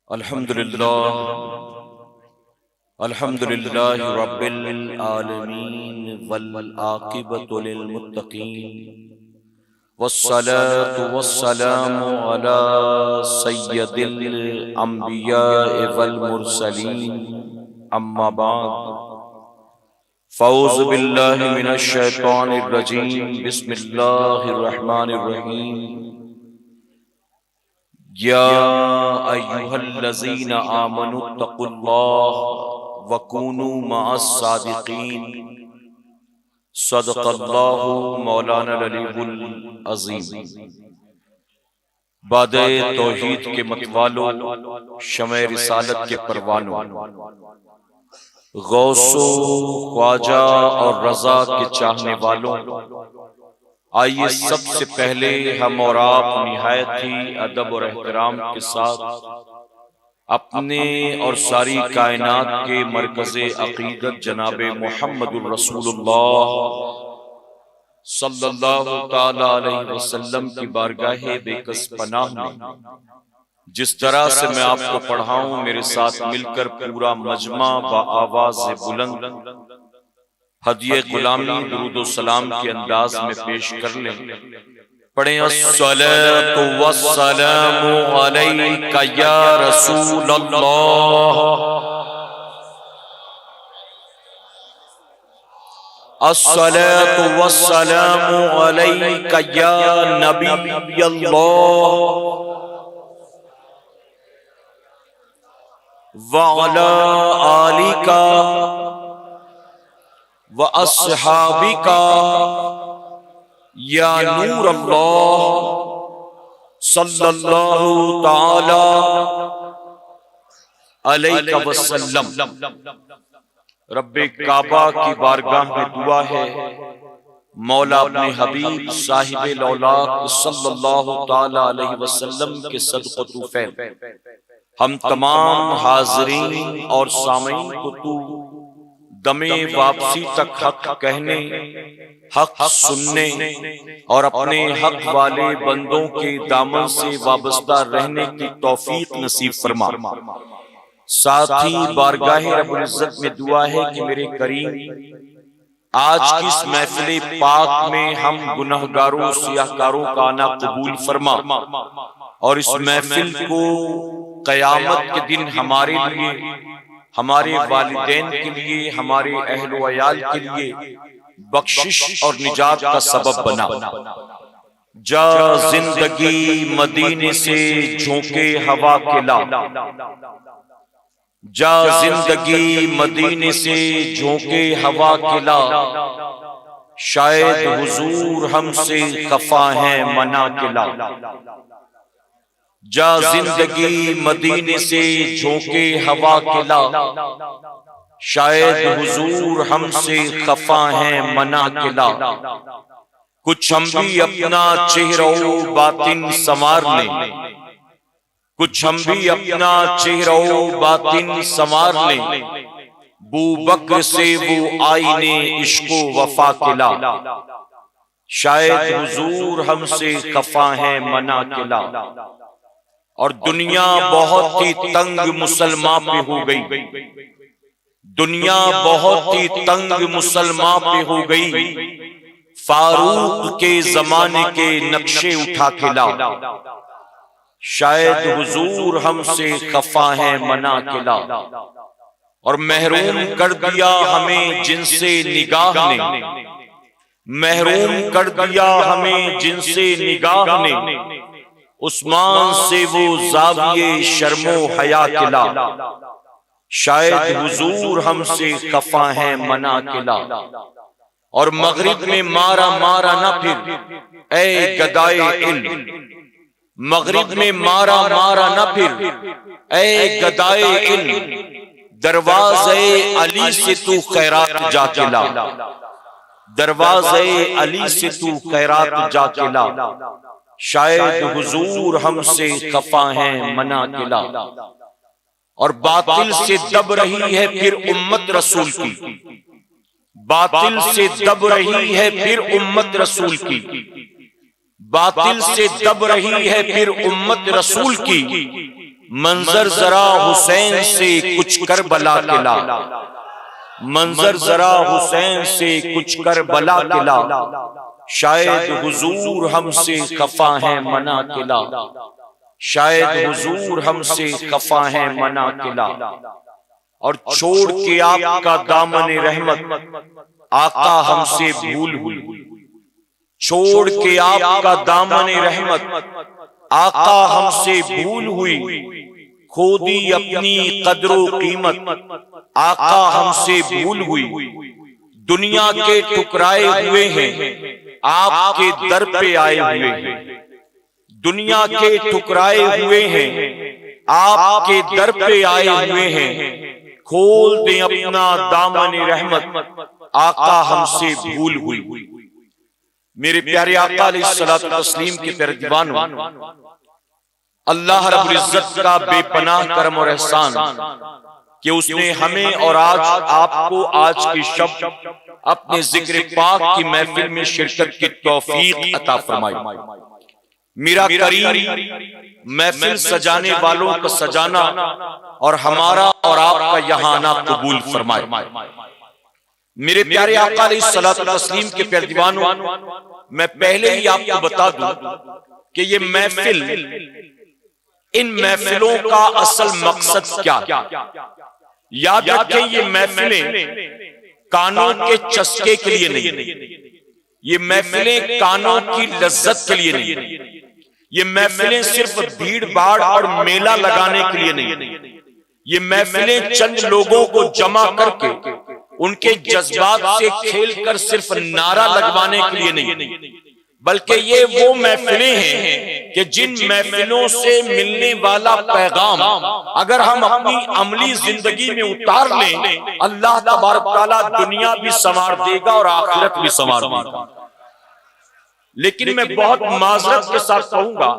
الحمدللہ رب العالمین والعاقبۃ للمتقین والصلاة والسلام علی سید الانبیاء والمرسلین اما بعد فاعوذ باللہ من الشیطان الرجیم بسم اللہ الرحمن الرحیم یا ایھا الذین آمنوا اتقوا اللہ وکونوا مع الصادقین صدق اللہ مولانا العلی العظیم۔ باد توحید کے متوالو، شمع رسالت کے پروانوں، غوث و خواجہ اور رضا کے چاہنے والوں، آئیے سب سے پہلے ہم اور آپ نہایت ہی ادب اور احترام کے ساتھ اپنے اور ساری کائنات کے مرکز عقیدت جناب محمد الرسول اللہ صلی اللہ تعالی علیہ وسلم کی بارگاہ بے کس پناہ میں جس طرح سے میں آپ کو پڑھاؤں میرے ساتھ مل کر پورا مجمع بآواز بلند ہدیہ غلامی درود و سلام کے انداز میں پیش کر لیں۔ پڑھیں الصلاۃ والسلام علیک یا رسول اللہ، الصلاۃ والسلام علیک یا نبی اللہ وعلی آلک وَأَصْحَابِكَ یا نور اللہ صلی اللہ تعالی علیہ وسلم۔ رب کعبہ کی بارگاہ میں دعا ہے، مولا اپنے حبیب صاحب الاولاق صلی اللہ تعالی علیہ وسلم کے صدقۃ فیض ہم تمام حاضرین اور سامعین کو تو دم واپسی تک حق کہنے، حق سننے اور اپنے حق والے بندوں کے دامن سے وابستہ رہنے کی توفیق نصیب فرما۔ ساتھ ہی بارگاہ رب العزت میں دعا ہے کہ میرے کریم آج کی اس محفل پاک میں ہم گنہگاروں سیاہکاروں کا آنا قبول فرما، اور اس محفل کو قیامت کے دن ہمارے لیے، ہمارے والدین کے لیے، ہمارے اہل و عیال کے لیے بخشش اور نجات کا سبب بنا۔ جا زندگی مدینے سے جھونکے ہوا کے لا، جا زندگی مدینے سے جھونکے ہوا کے لا، شاید حضور ہم سے خفا ہیں منا کے لا۔ جا زندگی مدینے سے جھونکے ہوا کے لا، شاید حضور ہم سے خفا ہیں منا کے لا۔ کچھ ہم بھی اپنا چہرہ و باطن سنوار لیں، کچھ ہم بھی اپنا چہرہ و باطن سنوار لیں، بو بکر سے وہ آئینے عشق و وفا کے لا، شاید حضور ہم سے خفا ہیں منا کے لا۔ اور دنیا بہت ہی تنگ مسلمان پہ ہو گئی، دنیا بہت ہی تنگ مسلمان پہ ہو گئی، فاروق کے زمانے کے نقشے اٹھا کے لا، شاید حضور ہم سے خفا ہیں منا کے لا۔ اور محروم کر دیا ہمیں جن سے نگاہ نے، محروم کر دیا ہمیں جن سے نگاہ نے، عثمان سے وہ زاویے شرم و حیا کے لا، شاید حضور ہم سے خفا ہیں منا کے لا۔ اور مغرب میں مارا مارا نہ پھر اے گدائے علم، مغرب میں مارا مارا نہ پھر اے گدائے علم، دروازے علی سے تو خیرات جا کے لا، دروازے علی سے تو خیرات جا کے لا، شاید حضور ہم سے خفا ہیں منا کے لا۔ اور باطل سے دب رہی ہے پھر امت رسول کی، باطل سے دب رہی ہے پھر امت رسول کی، باطل سے دب رہی ہے پھر امت رسول کی، منظر ذرا حسین سے کچھ کربلا کے لا، منظر ذرا حسین سے کچھ کربلا کے لا، شاید حضور ہم سے خفا ہیں منا کے لا، شاید حضور ہم سے خفا ہیں منا کے لا۔ اور چھوڑ کے آپ کا دامن رحمت آقا ہم سے بھول ہوئی، چھوڑ کے آپ کا دامن رحمت آقا ہم سے بھول ہوئی، کھو دی اپنی قدر و قیمت آقا ہم سے بھول ہوئی، دنیا کے ٹکرائے ہوئے ہیں آپ کے در پہ آئے ہوئے ہیں، دنیا کے ٹکرائے ہوئے ہیں آپ کے در پہ آئے ہوئے ہیں، کھول دیں اپنا دامن رحمت آقا ہم سے بھول ہوئی۔ میرے پیارے آقا علیہ الصلوۃ والتسلیم کے پیارے دیوانوں، اللہ رب العزت کا بے پناہ کرم اور احسان کہ اس نے ہمیں اور آج آپ کو آج کی شب اپنے ذکر پاک کی محفل میں شرکت کی توفیق عطا فرمائی۔ میرا کریم محفل سجانے والوں کا سجانا اور ہمارا اور آپ کا یہاں آنا قبول فرمائے۔ میرے پیارے آقا علیہ الصلوۃ والتسلیم کے پیارے دیوانوں، میں پہلے ہی آپ کو بتا دوں کہ یہ محفل، ان محفلوں کا اصل مقصد کیا ہے۔ یاد رکھیں یہ محفلیں کانوں کے چسکے کے لیے نہیں، یہ محفلیں کانوں کی لذت کے لیے نہیں، یہ محفلیں صرف بھیڑ بھاڑ اور میلہ لگانے کے لیے نہیں، یہ محفلیں چند لوگوں کو جمع کر کے ان کے جذبات سے کھیل کر صرف نعرہ لگوانے کے لیے نہیں، بلکہ یہ وہ محفلیں ہیں کہ جن محفلوں سے ملنے والا پیغام اگر ہم اپنی عملی زندگی میں اتار لیں، اللہ تبارک تعالیٰ دنیا بھی سنوار دے گا اور آخرت بھی سنوار دے گا۔ لیکن میں بہت معذرت کے ساتھ کہوں گا،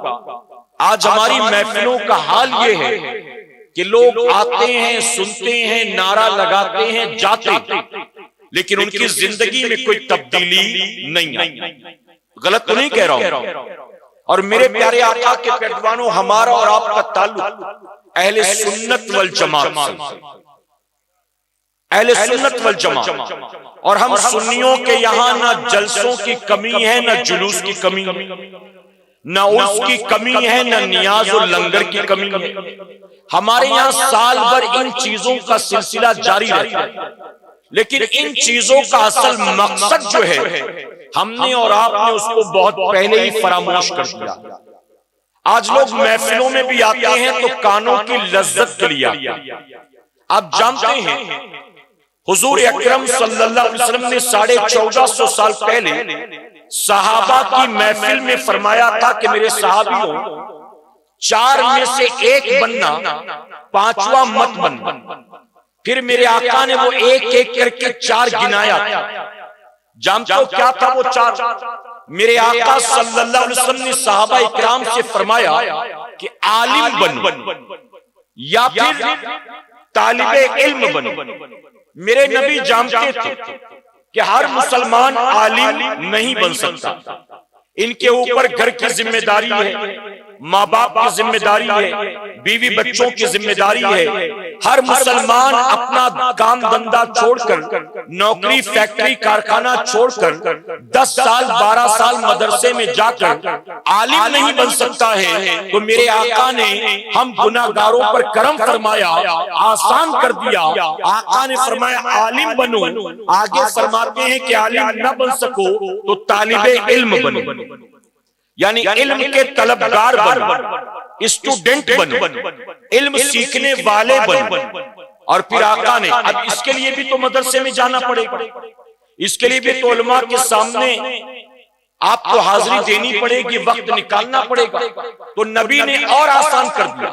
آج ہماری محفلوں کا حال یہ ہے کہ لوگ آتے ہیں، سنتے ہیں، نعرہ لگاتے ہیں، جاتے ہیں، لیکن ان کی زندگی میں کوئی تبدیلی نہیں آئی۔ غلط تو نہیں کہہ رہا ہوں۔ اور میرے پیارے آقا کے پیروانوں، ہمارا اور آپ کا تعلق اہل سنت والجماعت سے، اہل سنت والجماعت، اور ہم سنیوں کے یہاں نہ جلسوں کی کمی ہے، نہ جلوس کی کمی ہے، نہ عرس کی کمی ہے، نہ نیاز و لنگر کی کمی ہے۔ ہمارے یہاں سال بھر ان چیزوں کا سلسلہ جاری رہتا ہے، لیکن ان چیزوں کا اصل مقصد جو ہے ہم نے اور آپ نے اس کو بہت پہلے ہی فراموش کر دیا۔ آج لوگ محفلوں میں بھی آتے ہیں تو کانوں کی لذت کے لیے آتے ہیں۔ آپ جانتے ہیں حضور اکرم صلی اللہ علیہ وسلم نے 1450 سال پہلے صحابہ کی محفل میں فرمایا تھا کہ میرے صحابیوں، 4 میں سے 1 بننا، 5واں مت بننا۔ پھر میرے آقا نے وہ ایک ایک کر کے 4 گنایا تھا۔ جانتے ہو کیا تھا وہ 4؟ میرے آقا صلی اللہ علیہ وسلم نے صحابہ اکرام سے فرمایا کہ عالم بنو یا پھر طالب علم بنو۔ میرے نبی جانتے تھے کہ ہر مسلمان عالم نہیں بن سکتا، ان کے اوپر گھر کی ذمہ داری ہے، ماں باپ کی ذمہ داری ہے، بیوی بچوں کی ذمہ داری ہے۔ ہر مسلمان اپنا کام دھندا چھوڑ کر، نوکری فیکٹری کارخانہ چھوڑ کر 10 سال 12 سال مدرسے میں جا کر عالم نہیں بن سکتا ہے۔ تو میرے آقا نے ہم گناہگاروں پر کرم فرمایا، آسان کر دیا۔ آقا نے فرمایا عالم بنو، آگے فرماتے ہیں کہ عالم نہ بن سکو تو طالب علم بنو، یعنی علم کے طلبگار بنو، اسٹوڈنٹ بنو، علم سیکھنے والے بنو۔ اور پھر آقا نے اب اس کے لیے بھی تو مدرسے میں جانا پڑے گا، اس کے لیے بھی تو علماء کے سامنے آپ کو حاضری دینی پڑے گی، وقت نکالنا پڑے گا۔ تو نبی نے اور آسان کر دیا۔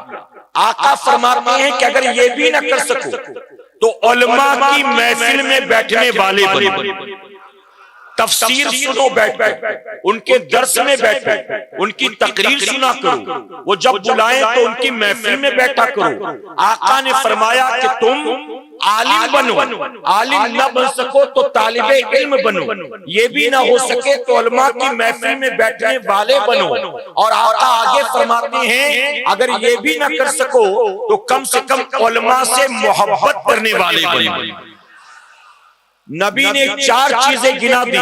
آقا فرماتے ہیں کہ اگر یہ بھی نہ کر سکو تو علماء کی محفل میں بیٹھنے والے بنو، تفسیر سنو بیٹھ کر، ان کے درس میں بیٹھو، ان کی تقریر سنا کرو، وہ جب بلائیں تو ان کی محفل میں بیٹھا کرو۔ آقا نے فرمایا کہ تم عالم بنو، عالم نہ بن سکو تو طالب علم بنو، یہ بھی نہ ہو سکے تو علماء کی محفل میں بیٹھنے والے بنو۔ اور آقا آگے فرماتے ہیں اگر یہ بھی نہ کر سکو تو کم سے کم علماء سے محبت کرنے والے بنو۔ نبی نے 4 چیزیں گنا دی،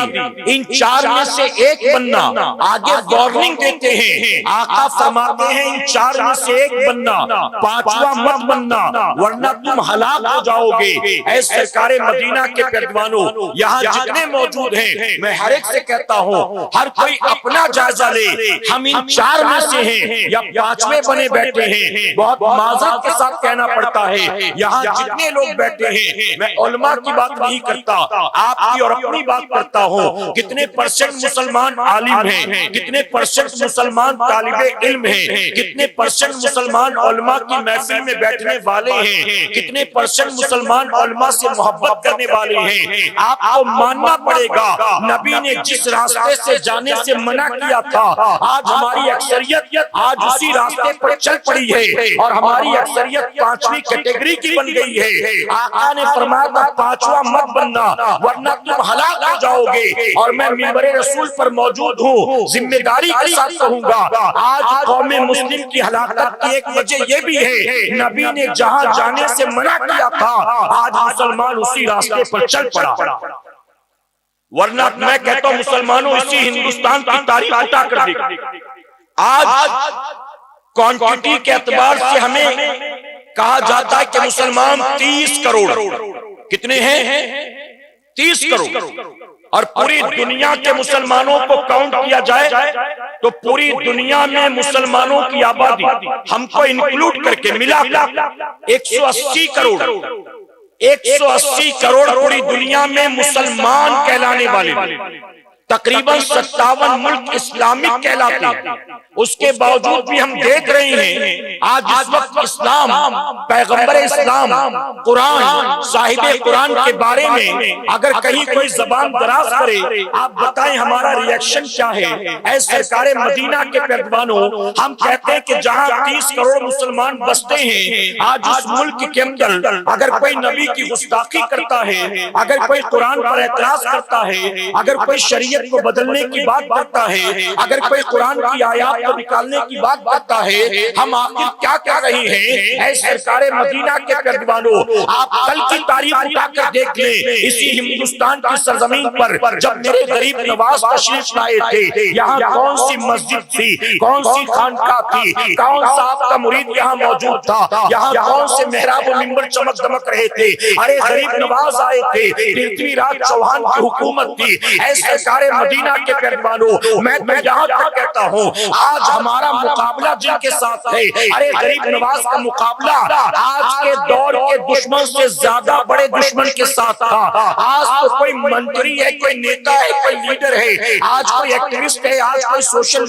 ان 4 میں سے ایک بننا۔ آگے وارننگ دیتے ہیں، آقا فرماتے ہیں ان 4 میں سے ایک بننا، 5واں مت بننا ورنہ تم ہلاک ہو جاؤ گے۔ اے سرکار مدینہ کے پیروانوں، یہاں جتنے موجود ہیں میں ہر ایک سے کہتا ہوں ہر کوئی اپنا جائزہ لے، ہم ان 4 میں سے ہیں یا 5ویں بنے بیٹھے ہیں۔ بہت معذرت کے ساتھ کہنا پڑتا ہے یہاں جتنے لوگ بیٹھے ہیں، میں علماء کی بات نہیں کرتا، آپ کی اور اپنی بات کرتا ہوں۔ کتنے پرسنٹ مسلمان عالم ہیں، کتنے پرسنٹ مسلمان طالب علم ہیں، کتنے پرسنٹ مسلمان علماء کی محفل میں بیٹھنے والے ہیں، کتنے پرسنٹ مسلمان علماء سے محبت کرنے والے ہیں۔ آپ کو ماننا پڑے گا نبی نے جس راستے سے جانے سے منع کیا تھا، آج ہماری اکثریت آج اسی راستے پر چل پڑی ہے اور ہماری اکثریت 5ویں کیٹیگری کی بن گئی ہے۔ آقا نے فرمایا تھا 5واں مت بننا ورنہ تم ہلاک ہو جاؤ گے۔ اور میں منبر رسول پر موجود ہوں، ذمہ داری کے ساتھ کہوں گا آج قوم مسلم کی ہلاکت کی ایک وجہ یہ بھی ہے نبی نے جہاں جانے سے منع کیا تھا آج مسلمان اسی راستے پر چل پڑا۔ ورنہ میں کہتا ہوں مسلمانوں اسی ہندوستان کی تاریخ اٹھا کر دیکھ، آج کوانٹٹی کے اعتبار سے ہمیں کہا جاتا ہے کہ مسلمان 30 کروڑ، کتنے ہیں؟ 30 کروڑ۔ اور پوری دنیا کے مسلمانوں کو کاؤنٹ کیا جائے تو پوری دنیا میں مسلمانوں کی آبادی ہم کو انکلوڈ کر کے ملا کر 180 کروڑ، 180 کروڑ پوری دنیا میں مسلمان کہلانے والے، تقریباً 57 ملک اسلامک کہلاتے ہیں۔ اس کے باوجود بھی ہم دیکھ رہے ہیں آج اس وقت اسلام، پیغمبر اسلام، قرآن، صاحب قرآن کے بارے میں اگر کہیں کوئی زبان دراز کرے آپ بتائیں ہمارا ریاکشن کیا ہے؟ اے سرکار مدینہ کے پیروانوں، ہم کہتے ہیں کہ جہاں 30 کروڑ مسلمان بستے ہیں آج اس ملک کے اندر اگر کوئی نبی کی گستاخی کرتا ہے، اگر کوئی قرآن پر اعتراض کرتا ہے، اگر کوئی شریعت کو بدلنے کی بات کرتا ہے، اگر کوئی قرآن کی آیات کو نکالنے کی بات کرتا ہے، ہم آخر کیا کہہ رہے ہیں؟ اے سرکار مدینہ کے پیروانوں، آپ کل کی تاریخ اٹھا کر دیکھ لیں، اسی ہندوستان کی سرزمین پر جب میرے غریب نواز تشریف لائے تھے، یہاں کون سی مسجد تھی، کون سی خانقاہ تھی، کون سا آپ کا مرید یہاں موجود تھا، یہاں کون سے محراب و منبر چمک دمک رہے تھے؟ ارے غریب نواز آئے تھے، پرتھوی راج چوہان کی حکومت تھی۔ اے سرکار مدینہ کے پیروانوں، میں یہاں تک کہتا ہوں آج ہمارا مقابلہ جن کے ساتھ ہے، ارے غریب نواز کا مقابلہ آج کے دور کے دشمن سے زیادہ بڑے دشمن کے ساتھ تھا۔ آج تو کوئی منتری ہے، کوئی نیتا ہے، کوئی لیڈر ہے، آج کوئی ایکٹیوسٹ ہے، آج کوئی سوشل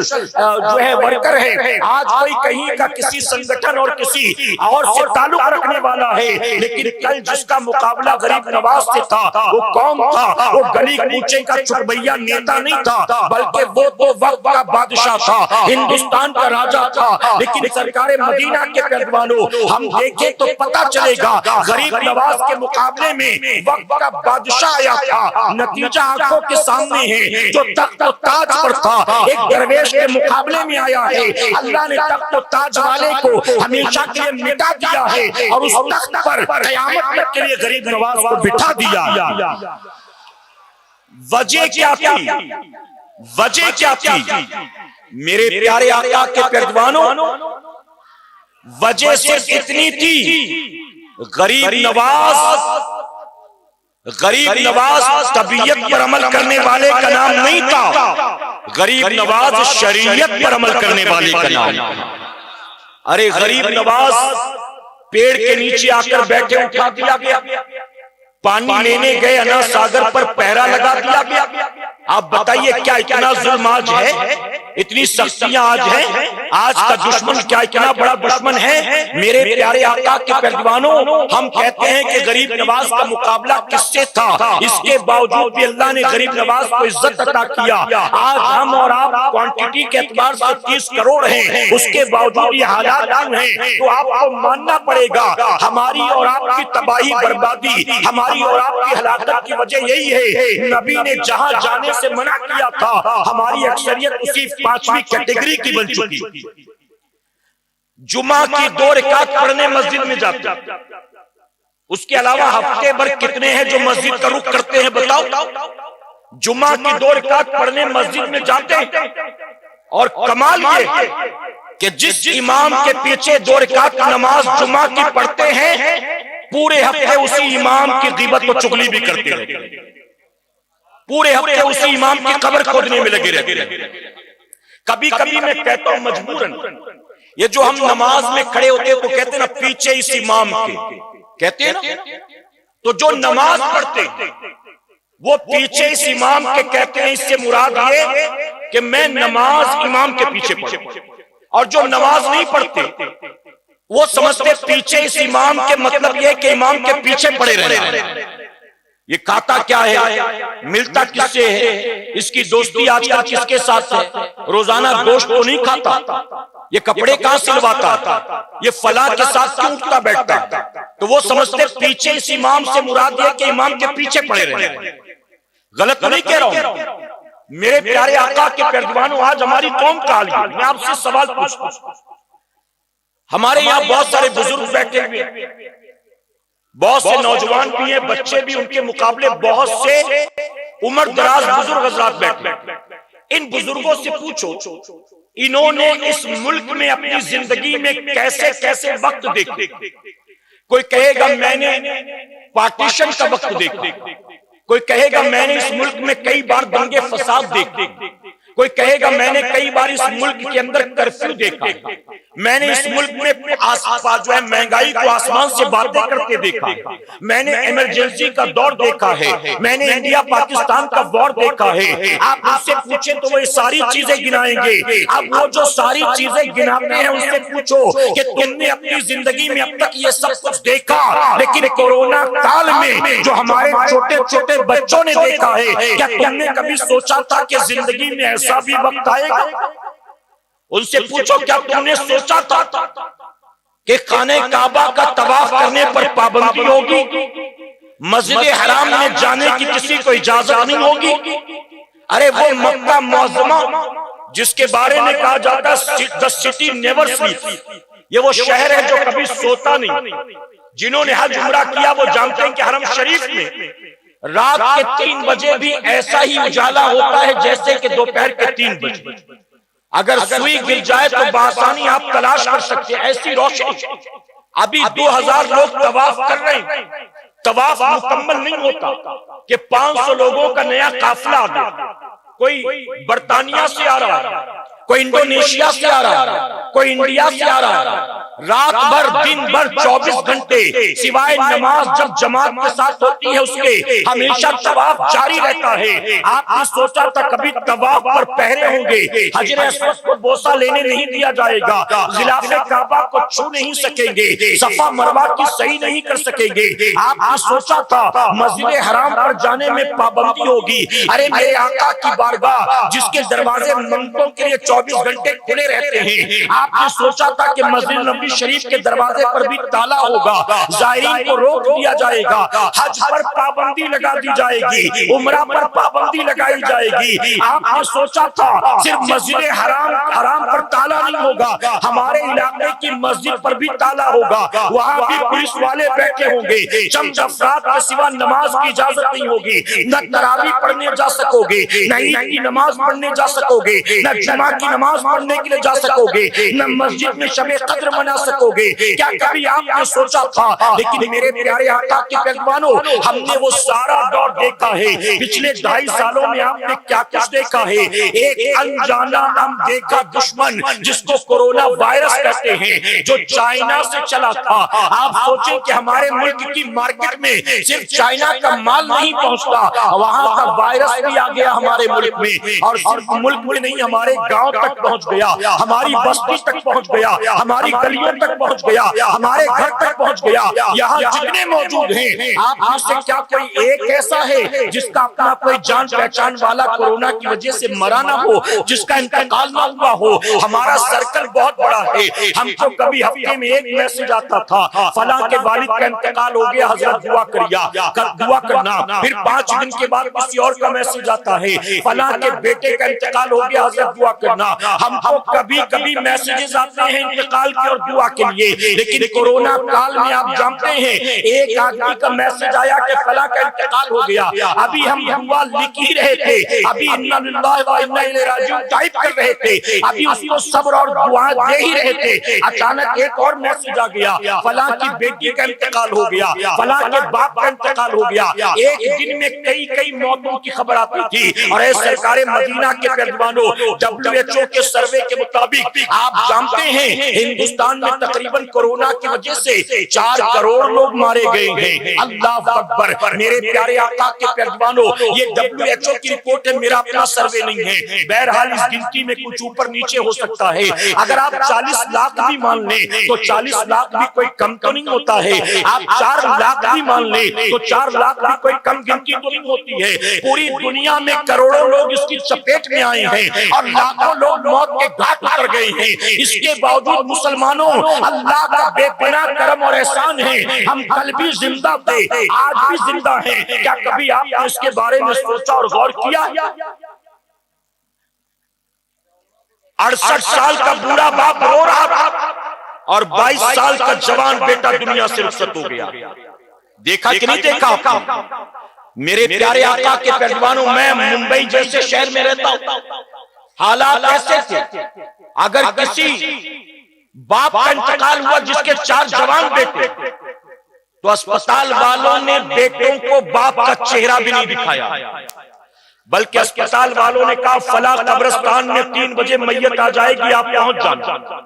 جو ہے ورکر ہے، آج کوئی کہیں کا کسی سنگٹھن اور کسی اور سے تعلق رکھنے والا ہے، لیکن کل جس کا مقابلہ غریب نواز سے تھا وہ کون تھا؟ وہ گلی کوچے کا چربیا نیتا نہیں تھا، بلکہ وہ تو وقت کا بادشاہ تھا، ہندوستان کا راجہ تھا۔ لیکن سرکار مدینہ کے پیروانوں ہم دیکھیں تو پتہ چلے گا غریب نواز کے مقابلے میں وقت کا بادشاہ آیا تھا۔ نتیجہ آنکھوں کے سامنے ہے، جو تخت و تاج پر تھا ایک درویش کے مقابلے میں آیا ہے، اللہ نے تخت و تاج والے کو ہمیشہ کے لیے مٹا دیا ہے اور اس تخت پر قیامت تک کے لیے غریب نواز کو بٹھا دیا۔ وجہ کیا تھی؟ وجہ کیا تھی میرے پیارے آقا کے پیروانوں؟ وجہ صرف اتنی تھی غریب نواز طبیعت پر عمل کرنے والے کا نام نہیں تھا، غریب نواز شریعت پر عمل کرنے والے کا نام تھا۔ ارے غریب نواز پیڑ کے نیچے آ کر بیٹھے اٹھا دیا گیا، پانی لینے گئے انا ساگر پر پہرا لگا دیا گیا۔ آپ بتائیے کیا اتنا ظلم آج ہے، اتنی سختیاں آج ہیں؟ آج کا دشمن کیا اتنا بڑا دشمن ہے؟ میرے پیارے آقا کے پہلوانوں، ہم کہتے ہیں کہ غریب نواز کا مقابلہ کس سے تھا، اس کے باوجود بھی اللہ نے غریب نواز کو عزت عطا کیا۔ آج ہم اور آپ کوانٹٹی کے اعتبار سے 30 کروڑ ہیں، اس کے باوجود یہ حالات ہیں، تو آپ کو ماننا پڑے گا ہماری اور آپ کی تباہی بربادی، ہماری اور آپ کی ہلاکت کی وجہ یہی ہے۔ نبی نے جہاں جانے سے منع کیا تھا، ہماری اکثریت اسی 5ویں کیٹیگری کی بن چکی۔ جمعہ کی 2 رکعت پڑھنے مسجد میں جاتے ہیں، اس کے علاوہ ہفتے بھر کتنے ہیں جو مسجد کا رخ کرتے ہیں بتاؤ؟ جمعہ کی 2 رکعت پڑھنے مسجد میں جاتے ہیں، اور کمال یہ کہ جس امام کے پیچھے 2 رکعت نماز جمعہ کی پڑھتے ہیں، پورے ہفتے اسی امام کی غیبت و چغلی بھی کرتے رہتے، پورے ہفتے اسی امام کی قبر کھودنے میں لگے رہتے ہیں۔ کبھی کبھی میں کہتا ہوں مجبوراً، یہ جو ہم نماز میں کھڑے ہوتے ہیں تو کہتے ہیں نا پیچھے اس امام کے، کہتے ہیں نا، تو جو نماز پڑھتے وہ پیچھے اس امام کے کہتے ہیں، اس سے مراد یہ کہ میں نماز امام کے پیچھے پڑھوں، اور جو نماز نہیں پڑھتے وہ سمجھتے پیچھے اس امام کے مطلب یہ کہ امام کے پیچھے پڑے رہنا۔ یہ کھاتا کیا ہے، ملتا کس سے ہے، اس کی دوستی آج کل کس کے ساتھ ہے، روزانہ گوشت تو نہیں کھاتا، یہ کپڑے کہاں سلواتا، یہ فلاں کے ساتھ کیوں اٹھتا بیٹھتا، تو وہ سمجھتے پیچھے اس امام سے مراد یہ کہ امام کے پیچھے پڑے رہنا۔ غلط نہیں کہہ رہا ہوں میرے پیارے آقا کے پہلوانوں، آج ہماری قوم کا حال ہے۔ میں آپ سے سوال پوچھتا ہوں، ہمارے یہاں بہت سارے بزرگ بیٹھے ہوئے، بہت سے نوجوان بھی ہیں، بچے بھی، ان کے مقابلے بہت سے عمر دراز بزرگ حضرات بیٹھے۔ ان بزرگوں سے پوچھو انہوں نے اس ملک میں اپنی زندگی میں کیسے کیسے وقت دیکھے۔ کوئی کہے گا میں نے پارٹیشن کا وقت دیکھا، کوئی کہے گا میں نے اس ملک میں کئی بار دنگے فساد دیکھے، کوئی کہے گا میں نے کئی بار اس ملک کے اندر کرفیو دیکھا، میں نے اس ملک میں جو ہے مہنگائی کو آسمان سے باتیں کرتے دیکھا، میں نے ایمرجنسی کا دور دیکھا ہے، میں نے انڈیا پاکستان کا وار دیکھا ہے۔ آپ ان سے پوچھیں تو وہ یہ ساری چیزیں گنائیں گے۔ اب وہ جو ساری چیزیں گناتے ہیں ان سے پوچھو کہ تم نے اپنی زندگی میں اب تک یہ سب کچھ دیکھا، لیکن کورونا کال میں جو ہمارے چھوٹے چھوٹے بچوں نے دیکھا ہے، کیا تم نے کبھی سوچا تھا کہ زندگی میں ایسا بھی وقت آئے گا؟ ان سے پوچھو کیا تم نے سوچا تھا کہ خانہ کعبہ کا طواف کرنے پر پابندی ہوگی، مسجد حرام میں جانے کی کسی کو اجازت نہیں ہوگی؟ ارے وہ مکہ معظمہ جس کے بارے میں کہا جاتا ہے the city never sleeps، یہ وہ شہر ہے جو کبھی سوتا نہیں۔ جنہوں نے حج عمرہ کیا وہ جانتے ہیں کہ حرم شریف میں رات کے 3 بجے بھی ایسا ہی اجالا ہوتا ہے جیسے کہ دوپہر کے 3 بجے۔ اگر سوئی گر جائے تو بآسانی آپ تلاش کر سکتے ہیں، ایسی روشنی۔ ابھی 2000 لوگ طواف کر رہے ہیں، طواف مکمل نہیں ہوتا کہ 500 لوگوں کا نیا قافلہ آ گیا، کوئی برطانیہ سے آ رہا ہے، کوئی انڈونیشیا سے آ رہا ہے، کوئی انڈیا سے آ رہا ہے، رات بھر دن بھر 24 گھنٹے سوائے نماز جب جماعت کے ساتھ ہوتی ہے اس کے ہمیشہ طواف جاری رہتا ہے۔ آپ نے سوچا تھا کبھی طواف پر پہرے ہوں گے، حجر اسود کو بوسہ لینے نہیں دیا جائے گا، غلاف کعبہ کو چھو نہیں سکیں گے، صفا مروہ کی صحیح نہیں کر سکیں گے۔ آپ نے سوچا تھا مسجد حرام پر جانے میں پابندی ہوگی، ارے میرے آقا کی بارگاہ جس کے دروازے منتوں کے لیے 24 گھنٹے کھلے رہتے ہیں، آپ نے سوچا تھا کہ مسجد نبوی شریف کے دروازے پر بھی تالا ہوگا، زائرین کو روک دیا جائے گا، حج پر پابندی لگا دی جائے گی، عمرہ پر پابندی لگائی جائے گی۔ آپ نے سوچا تھا صرف مسجد حرام پر تالا نہیں ہوگا، ہمارے علاقے کی مسجد پر بھی تالا ہوگا، وہاں بھی پولیس والے بیٹھے ہوں گے، چند افراد کے سوا نماز کی اجازت نہیں ہوگی، نہ تراویح پڑھنے جا سکو گے، نہ عید کی نماز پڑھنے جا سکو گے، نہ جمعہ کی نماز پڑھنے کے لیے جا سکو گے، نہ مسجد میں شب قدر منا سکو گے۔ کیا کبھی آپ نے سوچا تھا؟ لیکن میرے پیارے آقا کے پہلوانوں، ہم نے وہ سارا دور دیکھا ہے۔ پچھلے 2.5 سالوں میں آپ نے کیا کچھ دیکھا ہے؟ ایک انجانا ہم دیکھا دشمن جس کو کورونا وائرس کہتے ہیں، جو چائنا سے چلا تھا۔ آپ سوچیں کہ ہمارے ملک کی مارکیٹ میں صرف چائنا کا مال نہیں پہنچتا، وہاں کا وائرس بھی آ گیا ہمارے ملک میں، اور صرف ملک میں نہیں ہمارے گاؤں تک پہنچ گیا، ہماری بستی تک پہنچ گیا، ہماری گلیوں تک پہنچ گیا، ہمارے گھر تک پہنچ گیا۔ یہاں جتنے موجود ہیں، آپ میں سے کیا کوئی ایک ایسا ہے جس کا اپنا کوئی جان پہچان والا کورونا کی وجہ سے مرا نہ ہو، جس کا انتقال نہ ہوا ہو؟ ہمارا سرکل بہت بڑا ہے، ہم کو کبھی ہفتے میں ایک میسج آتا تھا فلاں کے والد کا انتقال ہو گیا، حضرت دعا دعا کرنا۔ پھر 5 دن کے بعد کسی اور کا میسج آتا ہے فلاں کے بیٹے کا انتقال ہو گیا، حضرت دعا کرنا۔ ہم کو کبھی کبھی میسجز آتے ہیں انتقال کے اور دعا کے لیے، لیکن کورونا کال میں آپ جانتے ہیں ایک آدمی کا میسج آیا کہ فلاں کا انتقال ہو گیا، ابھی ہم دعا لکھ ہی رہے تھے، ابھی انا للہ و انا الیہ راجعون ٹائپ کر رہے تھے، ابھی اس کو صبر اور دعا دے ہی رہے تھے، اچانک ایک اور میسج آ گیا فلاں کی بیٹی کا انتقال ہو گیا، فلاں کے باپ کا انتقال ہو گیا۔ ایک دن میں کئی موتوں کی خبر آتی تھی۔ اور اے سرکار مدینہ کے پیروانوں، WHO کے سروے کے مطابق آپ جانتے ہیں ہندوستان میں تقریباً کورونا کی وجہ سے 4 کروڑ لوگ مارے گئے ہیں۔ اللہ اکبر! میرے پیارے آقا کے پیروانوں، یہ WHO کی رپورٹ ہے، میرا اپنا سروے نہیں ہے، بہرحال اس گنتی میں کچھ اوپر نیچے ہو سکتا ہے۔ اگر آپ 40 لاکھ بھی مان لیں تو 40 لاکھ بھی کوئی کم تو نہیں ہوتا ہے، آپ 4 لاکھ بھی مان لیں تو 4 لاکھ بھی کوئی کم گنتی تو نہیں ہوتی ہے۔ پوری دنیا میں کروڑوں لوگ اس کی چپیٹ میں آئے ہیں اور لاکھوں لوگ موت کے گھاٹ اتر گئے ہیں۔ اس کے باوجود مسلمانوں، اللہ کا بے پناہ کرم اور احسان ہے، ہم کل بھی زندہ تھے، آج بھی زندہ ہیں۔ کیا کبھی آپ نے اس کے بارے میں سوچا اور غور کیا؟ 68 سال کا بوڑھا باپ رو رہا تھا اور 22 سال کا جوان بیٹا دنیا سے رخصت ہو گیا۔ دیکھا کہ نہیں دیکھا آپ نے؟ میرے پیارے آقا کے پیروانوں، میں ممبئی جیسے شہر میں رہتا ہوں، حالات ایسے تھے، اگر کسی باپ کا انتقال ہوا جس کے 4 جوان بیٹے، تو اسپتال والوں نے بیٹوں کو باپ کا چہرہ بھی نہیں دکھایا، بلکہ اسپتال والوں نے کہا فلاں قبرستان میں 3 بجے میت آ جائے گی، آپ پہنچ جانا۔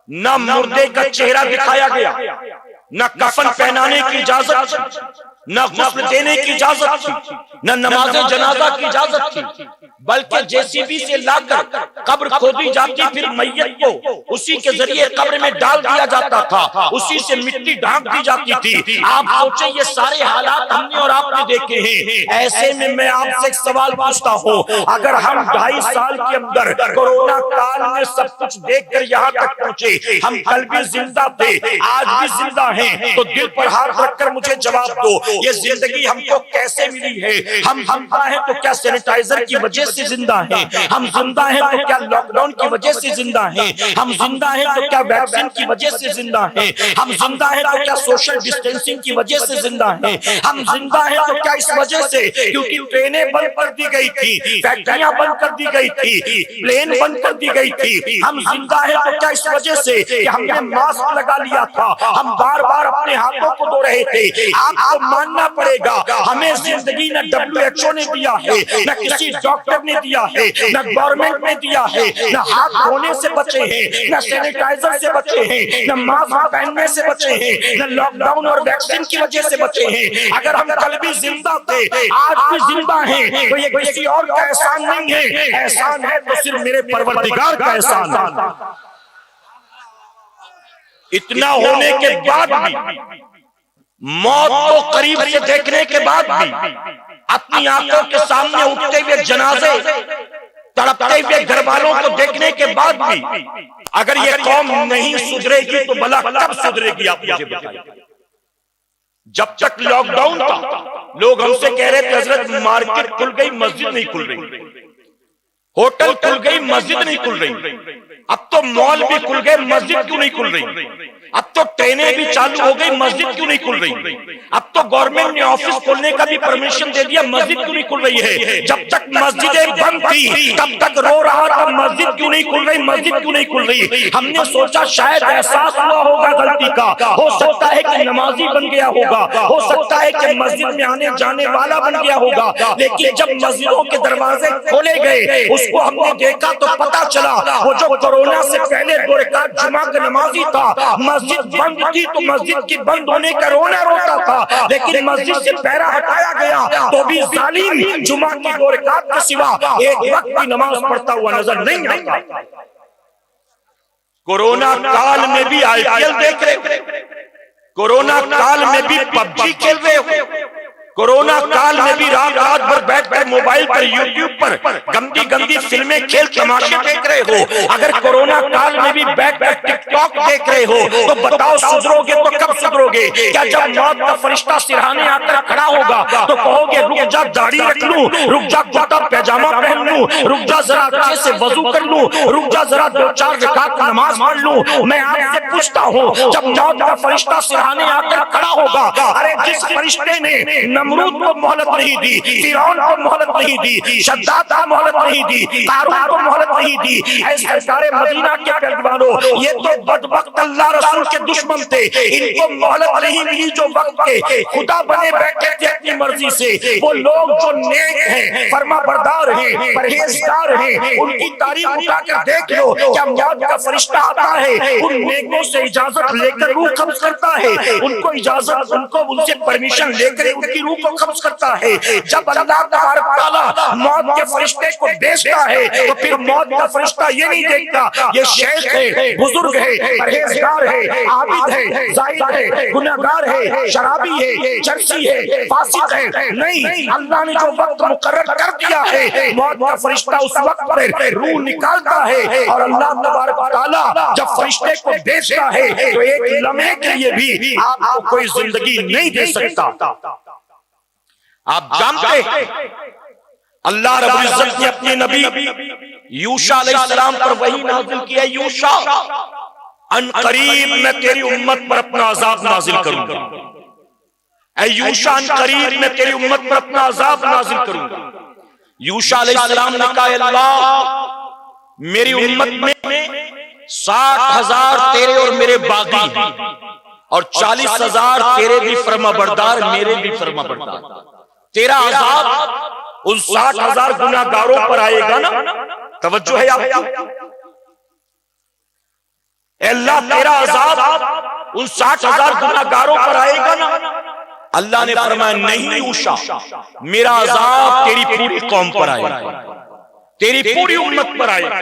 نہ مردے کا چہرہ دکھایا گیا، نہ کفن پہنانے کی اجازت تھی، نہ غسل دینے کی اجازت تھی، نہ نماز جنازہ کی اجازت تھی، بلکہ JCB سے لا کر قبر کھودی جاتی، پھر میت کو اسی کے ذریعے قبر میں ڈال دیا جاتا تھا، اسی سے مٹی ڈھانک دی جاتی تھی۔ آپ سوچیں یہ سارے حالات ہم نے اور آپ نے دیکھے ہیں۔ ایسے میں آپ سے ایک سوال پوچھتا ہوں، اگر ہم 2.5 سال کے اندر کورونا کال میں سب کچھ دیکھ کر یہاں تک پہنچے، ہم کل بھی زندہ تھے، آج بھی زندہ ہیں، تو دل پر ہاتھ رکھ کر مجھے جواب دو، یہ زندگی ہم کو کیسے ملی ہے؟ ہم زندہ ہیں تو کیا سینیٹائزر کی وجہ سے زندہ ہیں؟ ہم زندہ ہیں تو کیا لاک ڈاؤن کی وجہ سے زندہ ہیں؟ ہم زندہ ہیں تو کیا ویکسین کی وجہ سے زندہ ہیں؟ ہم زندہ ہیں تو کیا سوشل ڈسٹینسنگ کی وجہ سے زندہ ہیں؟ ہم زندہ ہیں تو کیا اس وجہ سے کیونکہ ٹرینیں بند کر دی گئی تھی، فیکٹریاں بند کر دی گئی تھی، پلین بند کر دی گئی تھی؟ ہم زندہ ہیں تو کیا اس وجہ سے کہ ہم نے ماسک لگا لیا تھا، ہم بار بار اپنے ہاتھوں کو دھو رہے تھے؟ آپ کو ماننا پڑے گا، ہمیں زندگی نہ WHO نے دیا ہے، نہ کسی ڈاکٹر نے دیا ہے، نہ گورنمنٹ نے دیا ہے، نہ ہاتھ دھونے سے بچے ہیں، نہ سینیٹائزر سے بچے ہیں، نہ ماسک پہننے سے بچے ہیں، نہ لاک ڈاؤن اور ویکسین کی وجہ سے بچے ہیں۔ اگر ہم کل بھی زندہ تھے، آج بھی زندہ ہیں، تو یہ کسی اور کا احسان نہیں ہے، احسان ہے تو صرف میرے پروردگار کا احسان ہے۔ اتنا ہونے کے بعد بھی، موت کو قریب سے دیکھنے کے بعد بھی، اپنی آنکھوں کے سامنے اٹھتے ہوئے جنازے، تڑپتے ہوئے گھر والوں کو دیکھنے کے بعد بھی اگر یہ قوم نہیں سدھرے گی تو بھلا کب سدھرے گی؟ آپ مجھے بتائیے۔ جب تک لاک ڈاؤن تھا، لوگ ہم سے کہہ رہے تھے حضرت مارکیٹ کھل گئی، مسجد نہیں کھل رہی، ہوٹل کھل گئی، مسجد نہیں کھل رہی، اب تو مال بھی کھل گئے، مسجد کیوں نہیں کھل رہی؟ اب تو ٹرینیں بھی چالو ہو گئی، مسجد کیوں نہیں کھل رہی؟ اب تو گورنمنٹ نے آفس کھولنے کا بھی پرمیشن دے دیا، مسجد کیوں نہیں کھل رہی ہے؟ جب تک مسجدیں بند تھی تب تک رو رہا تھا مسجد کیوں نہیں کھل رہی، مسجد کیوں نہیں کھل رہی؟ ہم نے سوچا شاید احساس ہوا ہوگا غلطی کا، ہو سکتا ہے کہ نمازی بن گیا ہوگا، ہو سکتا ہے کہ مسجد میں آنے جانے والا بن گیا ہوگا، لیکن جب مسجدوں کے دروازے کھولے گئے اس کو ہم نے دیکھا تو پتا چلا وہ جو کورونا سے پہلے 2 رکعت جمعہ کا نمازی تھا، مسجد بند کی تو مسجد کی بند ہونے کا رونا روتا تھا، لیکن مسجد سے پیرا ہٹایا گیا تو بھی ظالم جمعہ کی 2 رکعت کے سوا ایک وقت کی نماز پڑھتا ہوا نظر نہیں آتا۔ کورونا کال میں بھی آئی پی ایل دیکھ رہے ہو، کورونا کال میں بھی پب جی کھیل رہے ہو، کورونا کال میں بھی رات رات بھر بیٹھ کر موبائل پر یوٹیوب پر گندی گندی فلمیں کھیل تماشے دیکھ رہے ہو۔ اگر کورونا کال میں بھی بیٹھ کر ٹک ٹاک دیکھ رہے ہو تو بتاؤ سدھرو گے تو کب سدھرو گے؟ کیا جب موت کا فرشتہ سرہانے آ کر کھڑا ہوگا تو کہو گے رک جا داڑھی رکھ لوں، رک جا کرتا پیجامہ پہن لوں، رک جا ذرا اچھے سے وضو کر لوں، رک جا ذرا 2-4 رکعت نماز پڑھ لوں؟ میں آپ سے پوچھتا ہوں جب موت کا فرشتہ سرہانے آ کر کھڑا ہوگا، ارے جس فرشتے نے نمرود کو مہلت نہیں دی، فرعون کو مہلت نہیں دی، شداد کو مہلت نہیں دی، قارون کو مہلت نہیں دی، اے سرکار مدینہ کے پیروانوں یہ تو بدبخت اللہ رسول کے دشمن تھے، ان کو مہلت نہیں ملی جو وقت کے خدا بنے بیٹھے تھے اپنی مرضی سے۔ وہ لوگ جو نیک ہیں، فرما بردار ہیں، پرہیزگار ہیں، ان کی تاریخ اٹھا کر دیکھ لو، کیا موت کا فرشتہ آتا ہے ان نیکوں سے اجازت لے کر روح قبض کرتا ہے، ان کو اجازت ان سے پرمیشن لے کر ان کی روح کو قبض کرتا ہے؟ جب اللہ تبارک تعالیٰ موت کے فرشتے کو بھیجتا ہے تو پھر موت کا فرشتہ یہ نہیں دیکھتا یہ شیخ ہے، بزرگ ہے، پرہیزگار ہے، عابد ہے، زاہد ہے، گنہگار ہے، شرابی ہے، چرسی ہے، فاسق ہے، نہیں، اللہ نے جو وقت مقرر کر دیا ہے موت کا فرشتہ اس وقت پر روح نکالتا ہے، اور اللہ تبارک تعالیٰ جب فرشتے کو بھیجتا ہے تو ایک لمحے کے لیے بھی آپ کو کوئی زندگی نہیں دے سکتا۔ آپ جانتے ہیں اللہ رب العزت نے اپنے نبی یوشع علیہ السلام پر وحی نازل کیا، یوشع ان قریب میں تیری امت پر اپنا عذاب نازل کروں گا، اے یوشع ان قریب میں تیری امت پر اپنا عذاب نازل کروں گا۔ یوشع علیہ السلام نے کہا اللہ میری امت میں 60,000 تیرے اور میرے باغی ہیں اور 40,000 تیرے بھی فرما بردار میرے بھی فرما بردار، تیرا عذاب ان 60,000 گناہگاروں پر آئے گا نا؟ توجہ ہے آپ کی؟ اے اللہ تیرا عذاب ان 60,000 گناہگاروں پر آئے گا نا؟ اللہ نے فرمایا نہیں یوشع، میرا عذاب تیری پوری قوم پر آئے گا، تیری پوری امت پر آئے گا۔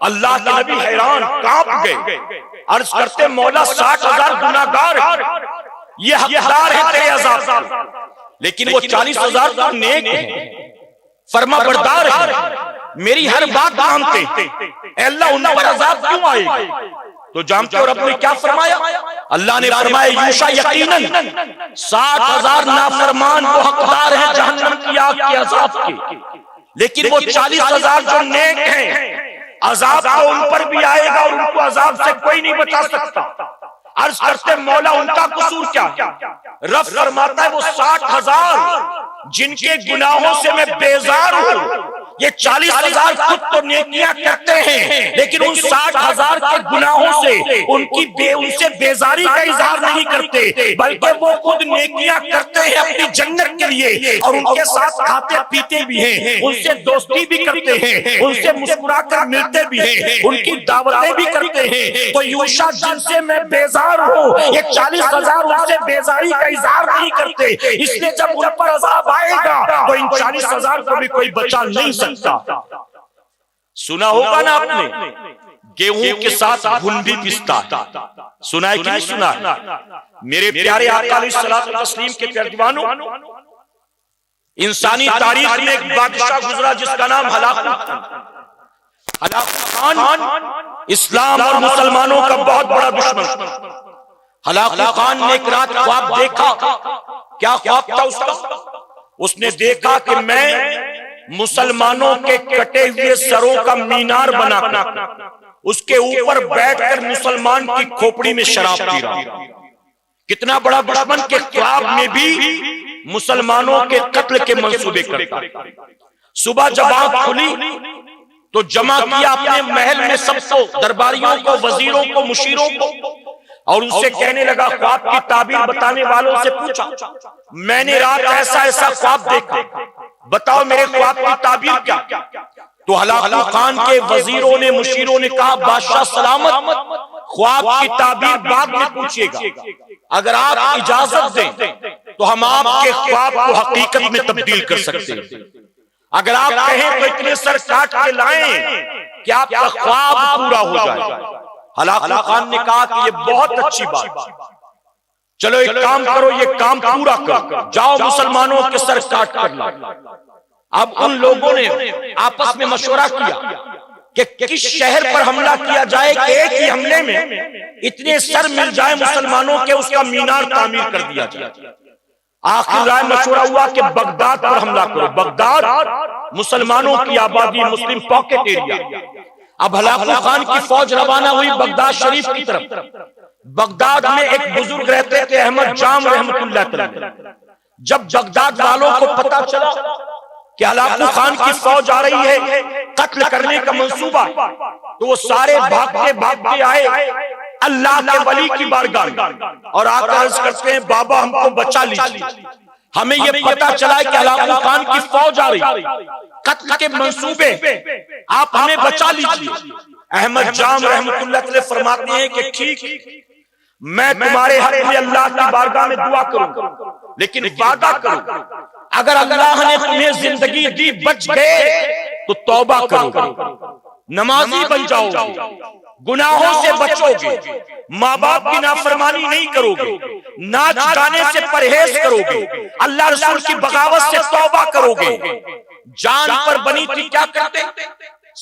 اللہ کے نبی حیران کانپ گئے، عرض کرتے مولا 60,000 گناہگار یہ حقدار ہے تیرے عذاب سے، لیکن وہ 40,000 تو نیک ہیں، فرما بردار ہیں، میری ہر بات مانتے، اے اللہ ان پر عذاب کیوں آئے گا؟ تو جانتے ہو رب نے کیا فرمایا؟ اللہ نے فرمایا یوشع یقیناً 60,000 نافرمان وہ حقدار ہیں جہنم کی آگ کے عذاب کے، لیکن وہ 40,000 جو نیک ہیں عذاب تو ان پر بھی آئے گا اور ان کو عذاب سے کوئی نہیں بچا سکتا۔ عرض کرتے مولا ان کا قصور کیا؟ رب فرماتا ہے وہ 60,000 جن کے گناہوں سے میں بیزار ہوں، یہ 40,000 خود تو نیکیاں کرتے ہیں لیکن ان 60,000 کے گناہوں سے ان سے بیزاری کا اظہار نہیں کرتے، بلکہ وہ خود نیکیاں کرتے ہیں اپنی جنت کے لیے، اور ان کے ساتھ کھاتے پیتے بھی ہیں، ان سے دوستی بھی کرتے ہیں، ان سے مسکرا کر ملتے بھی ہیں، ان کی دعوتیں بھی کرتے ہیں۔ تو یوشع جن سے میں بیزار ہوں یہ 40,000 ان سے بیزاری کا اظہار نہیں کرتے، اس لیے جب ان پر عذاب آئے گا تو ان 40,000 کو بھی کوئی بچا نہیں سکتا۔ سنا ہوگا نا آپ نے گیہوں کے ساتھ گھن بھی پستا ہے، سنا ہے کہ نہیں سنا ہے؟ میرے پیارے آقا علیہ الصلوۃ والتسلیم کے پیروانوں، انسانی تاریخ میں ایک بادشاہ گزرا جس کا نام ہلاکو تھا۔ ہلاکو خان اسلام اور مسلمانوں کا بہت بڑا دشمن۔ ہلاکو خان نے ایک رات خواب دیکھا، کیا خواب تھا اس کا؟ اس نے دیکھا کہ میں مسلمانوں کے کٹے ہوئے سروں کا مینار بنا کر اس کے اوپر بیٹھ کر مسلمان کی کھوپڑی میں شراب پی رہا ہوں۔ کتنا بڑا دشمن کے خواب میں بھی مسلمانوں کے قتل کے منصوبے کرتا۔ صبح جب آنکھ کھلی تو جمع کیا اپنے محل میں سب کو، درباریوں کو، وزیروں کو، مشیروں کو، اور ان سے کہنے لگا خواب کی تعبیر بتانے والوں سے پوچھا میں نے رات ایسا ایسا خواب دیکھا، بتاؤ میرے خواب کی تعبیر کیا؟ تو ہلاکو خان کے وزیروں نے، مشیروں نے کہا بادشاہ سلامت، خواب کی تعبیر بعد میں پوچھیے گا، اگر آپ اجازت دیں تو ہم آپ کے خواب کو حقیقت میں تبدیل کر سکتے ہیں۔ اگر آپ کہیں تو اتنے سر کاٹ کے لائیں کہ آپ کا خواب پورا ہو جائے۔ ہلاکو خان نے کہا کہ یہ بہت اچھی بات، چلو ایک کام کرو، یہ کام پورا کرو، جاؤ مسلمانوں کے سر کاٹ کر لاؤ۔ اب ان لوگوں نے آپس میں مشورہ کیا کہ کس شہر پر حملہ کیا جائے کہ ایک ہی حملے میں اتنے سر مل جائے مسلمانوں کے، اس کا مینار تعمیر کر دیا جائے۔ آخر رائے مشورہ ہوا کہ بغداد پر حملہ کرو۔ بغداد مسلمانوں کی آبادی، مسلم پاکٹ ایریا۔ اب ہلاکو خان کی فوج روانہ ہوئی بغداد شریف کی طرف۔ بغداد میں ایک بزرگ رہتے تھے احمد جام رحمت اللہ علیہ۔ جب بغداد والوں کو پتا چلا کہ ہلاکو خان کی فوج آ رہی ہے قتل کرنے کا منصوبہ، تو وہ سارے بھاگتے بھاگتے آئے اللہ کے ولی کی بارگاہ اور آ کر عرض کرتے ہیں بابا ہم کو بچا لیجیے، ہمیں یہ پتا چلا ہے کہ ہلاکو خان کی فوج آ رہی، قتل کے منصوبے، آپ ہمیں بچا لیجیے۔ احمد جام رحمت اللہ علیہ فرماتے ہیں کہ ٹھیک، میں تمہارے حق میں اللہ کی بارگاہ میں دعا کروں، لیکن وعدہ کروں اگر اللہ نے تمہیں زندگی دی بچ گئے تو توبہ کرو، نمازی بن جاؤ گے، گناہوں سے بچو گے، ماں باپ کی نافرمانی نہیں کرو گے، ناچ گانے سے پرہیز کرو گے، اللہ رسول کی بغاوت سے توبہ کرو گے۔ جان پر بنی تھی کیا کرتے؟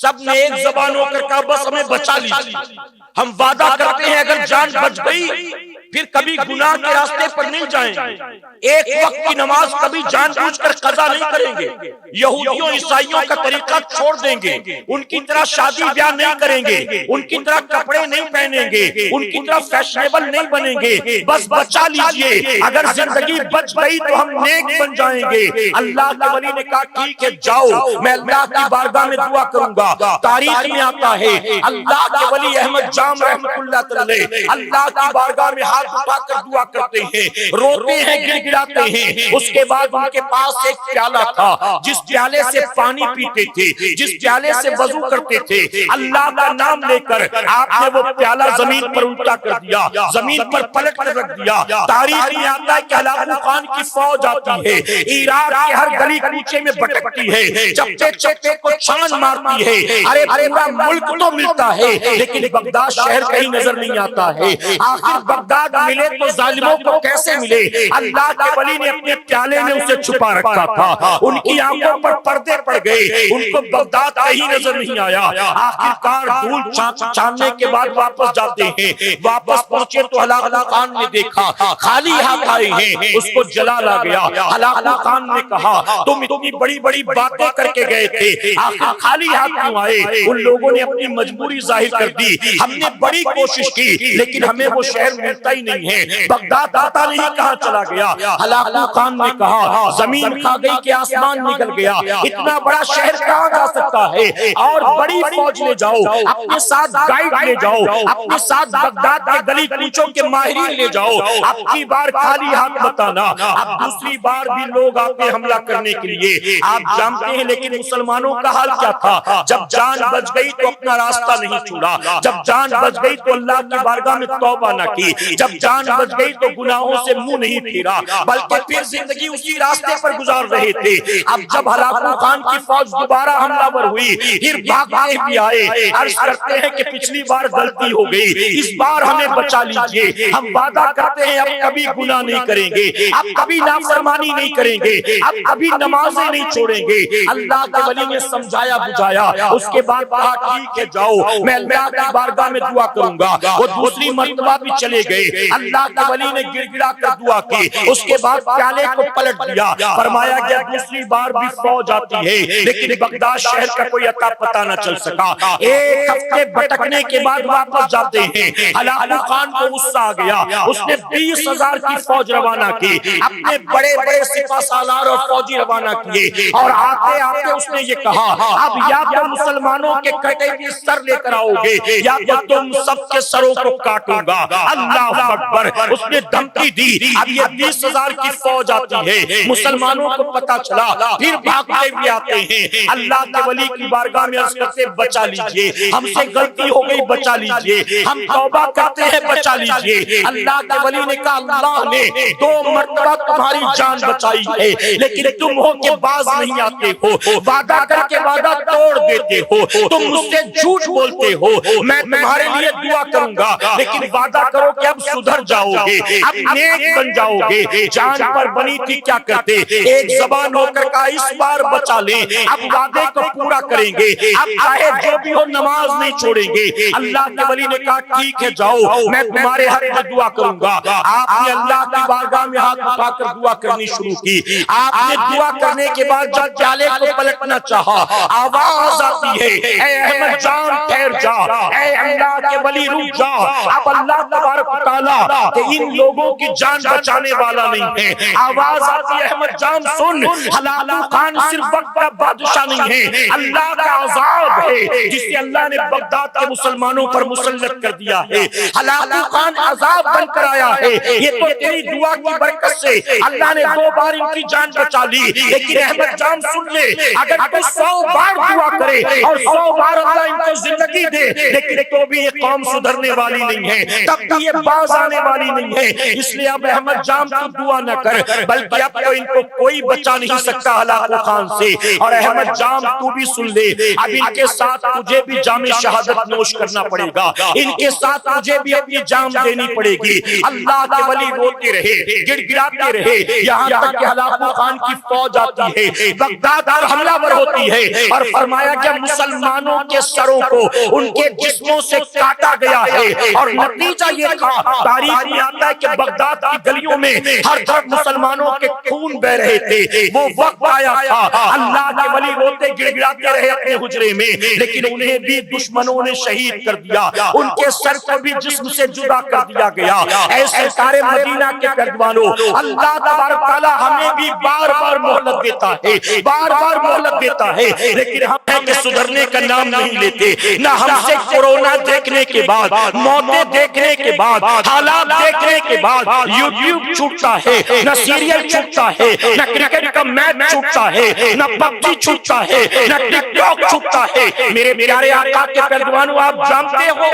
سب نے ایک زبان ہو کر کہا بس ہمیں بچا لیجیے، ہم وعدہ کرتے ہیں اگر جان بچ گئی پھر کبھی گناہ کے راستے پر نہیں جائیں گے، ایک وقت کی نماز کبھی جان بوجھ کر قضا نہیں کریں گے، یہودیوں عیسائیوں کا طریقہ چھوڑ دیں گے، ان کی طرح شادی بیاہ نہیں کریں گے، ان کی طرح کپڑے نہیں پہنیں گے، ان کی طرح فیشنیبل نہیں بنیں گے، بس بچا لیجئے، اگر زندگی بچ گئی تو ہم نیک بن جائیں گے۔ اللہ کے ولی نے کہا ٹھیک ہے جاؤ، میں اللہ کی بارگاہ میں دعا کروں گا۔ تاریخ میں آتا ہے اللہ کے ولی احمد جام رحمت اللہ علیہ اللہ کی بارگاہ میں اٹھا کر دعا کرتے ہیں، روتے ہیں، گر گراتے ہیں۔ اس کے بعد ان کے پاس ایک پیالہ تھا، جس پیالے سے پانی پیتے تھے، جس پیالے سے وضو کرتے تھے، اللہ کا نام لے کر آپ نے وہ پیالہ زمین پر الٹا کر دیا، زمین پر پلٹ کر رکھ دیا۔ تاریخ میں آتا ہے کہ ہلاکو خان کی فوج آتی ہے، عراق کے ہر گلی کوچے میں بھٹکتی ہے، چپے چپے کو چھان مارتی ہے، ارے پورا ملک تو ملتا ہے لیکن بغداد شہر کہیں نظر نہیں آتا ہے۔ آخر بغداد ملے تو ظالموں کو کیسے ملے؟ اللہ کے ولی نے اپنے پیالے میں اسے چھپا رکھا تھا، ان کی آنکھوں پر پردے پڑ گئے، ان کو بغداد کہیں نظر نہیں آیا۔ آخرکار دھول چھاننے کے بعد واپس جاتے ہیں، واپس پہنچے تو ہلاکو خان نے دیکھا خالی ہاتھ آئے ہیں، اس کو جلال آ گیا۔ ہلاکو خان نے کہا تم اتنی بڑی بڑی باتیں کر کے گئے تھے، آخر خالی ہاتھ کیوں آئے؟ ان لوگوں نے اپنی مجبوری ظاہر کر دی، ہم نے بڑی کوشش کی لیکن ہمیں وہ شہر ملتا ہی نہیں ہے، بغداد پتہ نہیں کہاں چلا گیا۔ ہلاکو خان نے کہا زمین کھا گئی کہ آسمان نکل گیا، اتنا بڑا شہر کہاں جا سکتا ہے؟ اور بڑی فوج لے جاؤ، اپنے ساتھ گائیڈ لے جاؤ، اپنے ساتھ بغداد کے گلی کوچوں کے ماہرین لے جاؤ، اب کی بار خالی ہاتھ مت آنا۔ اب دوسری بار بھی لوگ آتے حملہ کرنے کے لیے، آپ جانتے ہیں لیکن مسلمانوں کا حال کیا تھا؟ جب جان بچ گئی تو اپنا راستہ نہیں چھوڑا، جب جان بچ گئی تو اللہ کی بارگاہ میں توبہ نہ کی، جب جان بچ گئی تو گناہوں سے منہ نہیں پھیرا، بلکہ پھر زندگی اسی راستے پر گزار رہے تھے۔ اب جب ہلاکو خان کی فوج دوبارہ حملہ ور ہوئی، پھر بھاگتے بھی آئے، عرض کرتے ہیں کہ پچھلی بار غلطی ہو گئی، اس بار ہمیں بچا لیجئے، ہم وعدہ کرتے ہیں اب کبھی گناہ نہیں کریں گے، اب کبھی نافرمانی نہیں کریں گے، اب کبھی نمازیں نہیں چھوڑیں گے۔ اللہ کے ولی نے سمجھایا بجھایا، اس کے بعد کہا ٹھیک ہے جاؤ، میں اللہ کی بارگاہ میں دعا کروں گا۔ وہ دوسری مرتبہ بھی چلے گئے، اللہ کے ولی نے گر گرا کر دعا کی، اس کے بعد پیالے کو پلٹ دیا، فرمایا گیا دوسری بار بھی فوج آتی ہے لیکن بغداد شہر کا کوئی اتا پتہ نہ چل سکا۔ ایک ہفتے بھٹکنے کے بعد واپس جاتے ہیں، ہلاکو خان کو غصہ آ گیا، اس نے 20,000 کی فوج روانہ کی، اپنے بڑے بڑے سپہ سالار اور فوجی روانہ کیے، اور آتے آتے اس نے یہ کہا اب یا تو مسلمانوں کے کٹے ہوئے سر لے کر آؤ گے یا تو تم سب کے سروں کو کاٹوں گا۔ اللہ اکبر، اس نے دھمکی دی اب یہ 20,000 کی فوج آتی ہے، مسلمانوں کو پتا چلا، پھر بھاگتے بھی آتے ہیں، اللہ کے ولی کی بارگاہ میں عرض کرتے بچا لیجئے، ہم سے غلطی ہو گئی بچا لیجئے، ہم توبہ کرتے ہیں بچا لیجئے۔ اللہ کے ولی نے کہا اللہ نے 2 مرتبہ تمہاری جان بچائی ہے، لیکن تم ہو کہ باز نہیں آتے ہو، وعدہ کر کے وعدہ توڑ دیتے ہو، تم مجھ سے جھوٹ بولتے ہو، میں تمہارے لیے دعا کروں گا لیکن وعدہ کرو کہ اب سدھر جاؤ گے، اب نیک بن جاؤ گے۔ جان پر بنی تھی کیا کرتے، ایک زبان ہو کر کہا اس بار بچا لیں، اب وعدے کو پورا کریں گے، اب چاہے جو بھی ہو نماز نہیں چھوڑیں گے۔ اللہ کے ولی نے کہا ٹھیک ہے جاؤ، میں تمہارے حق میں دعا کروں گا۔ آپ نے اللہ کی بارگاہ میں ہاتھ اٹھا کر دعا کرنی شروع کی، آپ نے دعا کرنے کے بعد جب پیالے کو پلٹنا چاہا، آواز آتی ہے اے احمد جان ٹھہر جا، اے اللہ کے ولی رک جا۔ اب اللہ تبارک و تعالیٰ کہ ان لوگوں کی جان بچانے والا نہیں ہے، آواز آتی ہے احمد جان سن، ہلاکو خان صرف وقت کا بادشاہ نہیں ہے، اللہ کا عذاب ہے جسے اللہ نے بغداد کے مسلمانوں پر مسلط کر دیا ہے۔ ہلاکو خان عذاب بن کر آیا ہے، یہ تو تیری دعا کی برکت سے اللہ نے 2 بار ان کی جان بچا لی، لیکن احمد جان سن لے، اگر تو 100 بار دعا کرے اور 100 بار اللہ ان کو زندگی دے، لیکن تو بھی یہ قوم سدھرنے والی نہیں ہے، تب بھی یہ باز آنے والی نہیں ہے۔ اس لیے اب احمد جان تو دعا نہ کر، بلکہ اب تو ان کو کوئی بچا نہیں سکتا ہلاکو خان سے۔ اور احمد جان تو بھی سن لے، اب ان کے ساتھ تجھے بھی جام شہادت نوش کرنا پڑے گا، ان کے ساتھ تجھے بھی اپنی جان دینی پڑے گی۔ اللہ کے ولی روتے رہے، گڑ گڑاتے رہے، یہاں تک کہ ہلاکو خان کی فوج آتی ہے، بغداد پر حملہ ور ہوتی ہے، اور فرمایا کہ مسلمانوں کے سروں کو ان کے جسموں سے کاٹا گیا ہے، اور نتیجہ یہ تھا، تاریخ میں آتا ہے کہ بغداد کی گلیوں میں ہر طرف مسلمانوں کے خون بہ رہے تھے، وہ وقت آیا تھا۔ اللہ کے ولی روتے گڑ گڑاتے رہے اپنے حجرے میں، لیکن انہیں بھی دشمنوں نے شہید کر دیا، ان کے سر کو بھی جسم سے جدا کر دیا گیا۔ اے سرکار مدینہ کے پیروانوں، اللہ تبارک تعالیٰ ہمیں بھی بار بار مہلت دیتا ہے، بار بار مہلت دیتا ہے، لیکن ہم ہیں کہ سدھرنے کا نام نہیں لیتے۔ نہ ہم سے کورونا دیکھنے کے بعد، موتیں دیکھنے کے بعد، حالات دیکھنے کے بعد یوٹیوب چھوٹتا ہے، نہ سیریل چھوٹتا ہے، نہ کرکٹ کا میچ چھوٹتا ہے، نہ پب جی چھوٹتا ہے، نہ ٹک ٹاک چھوٹتا ہے۔ میرے پیارے آقا کے پیروانوں، آپ جانتے ہو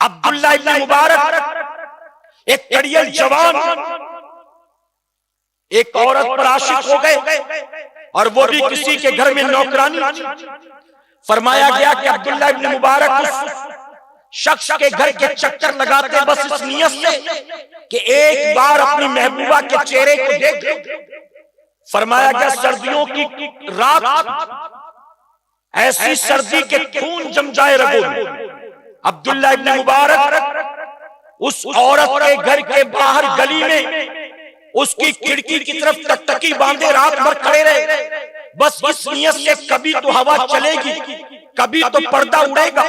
عبداللہ ابن مبارک ایک کڑیل جوان ایک عورت پر عاشق ہو گئے، اور وہ بھی کسی کے گھر میں نوکرانی۔ فرمایا گیا کہ عبداللہ ابن مبارک اس شخص کے گھر کے چکر لگاتے بس اس نیت سے کہ ایک بار اپنی محبوبہ کے چہرے کو دیکھ۔ فرمایا گیا سردیوں کی رات، ایسی سردی کے خون جم جائے رگوں میں، عبداللہ ابن مبارک اس عورت کے گھر کے باہر گلی میں اس کی کھڑکی کی طرف ٹکٹکی باندھے رات بھر کھڑے رہے، بس اس نیت سے کبھی تو ہوا چلے گی، کبھی تو پردہ اڑے گا،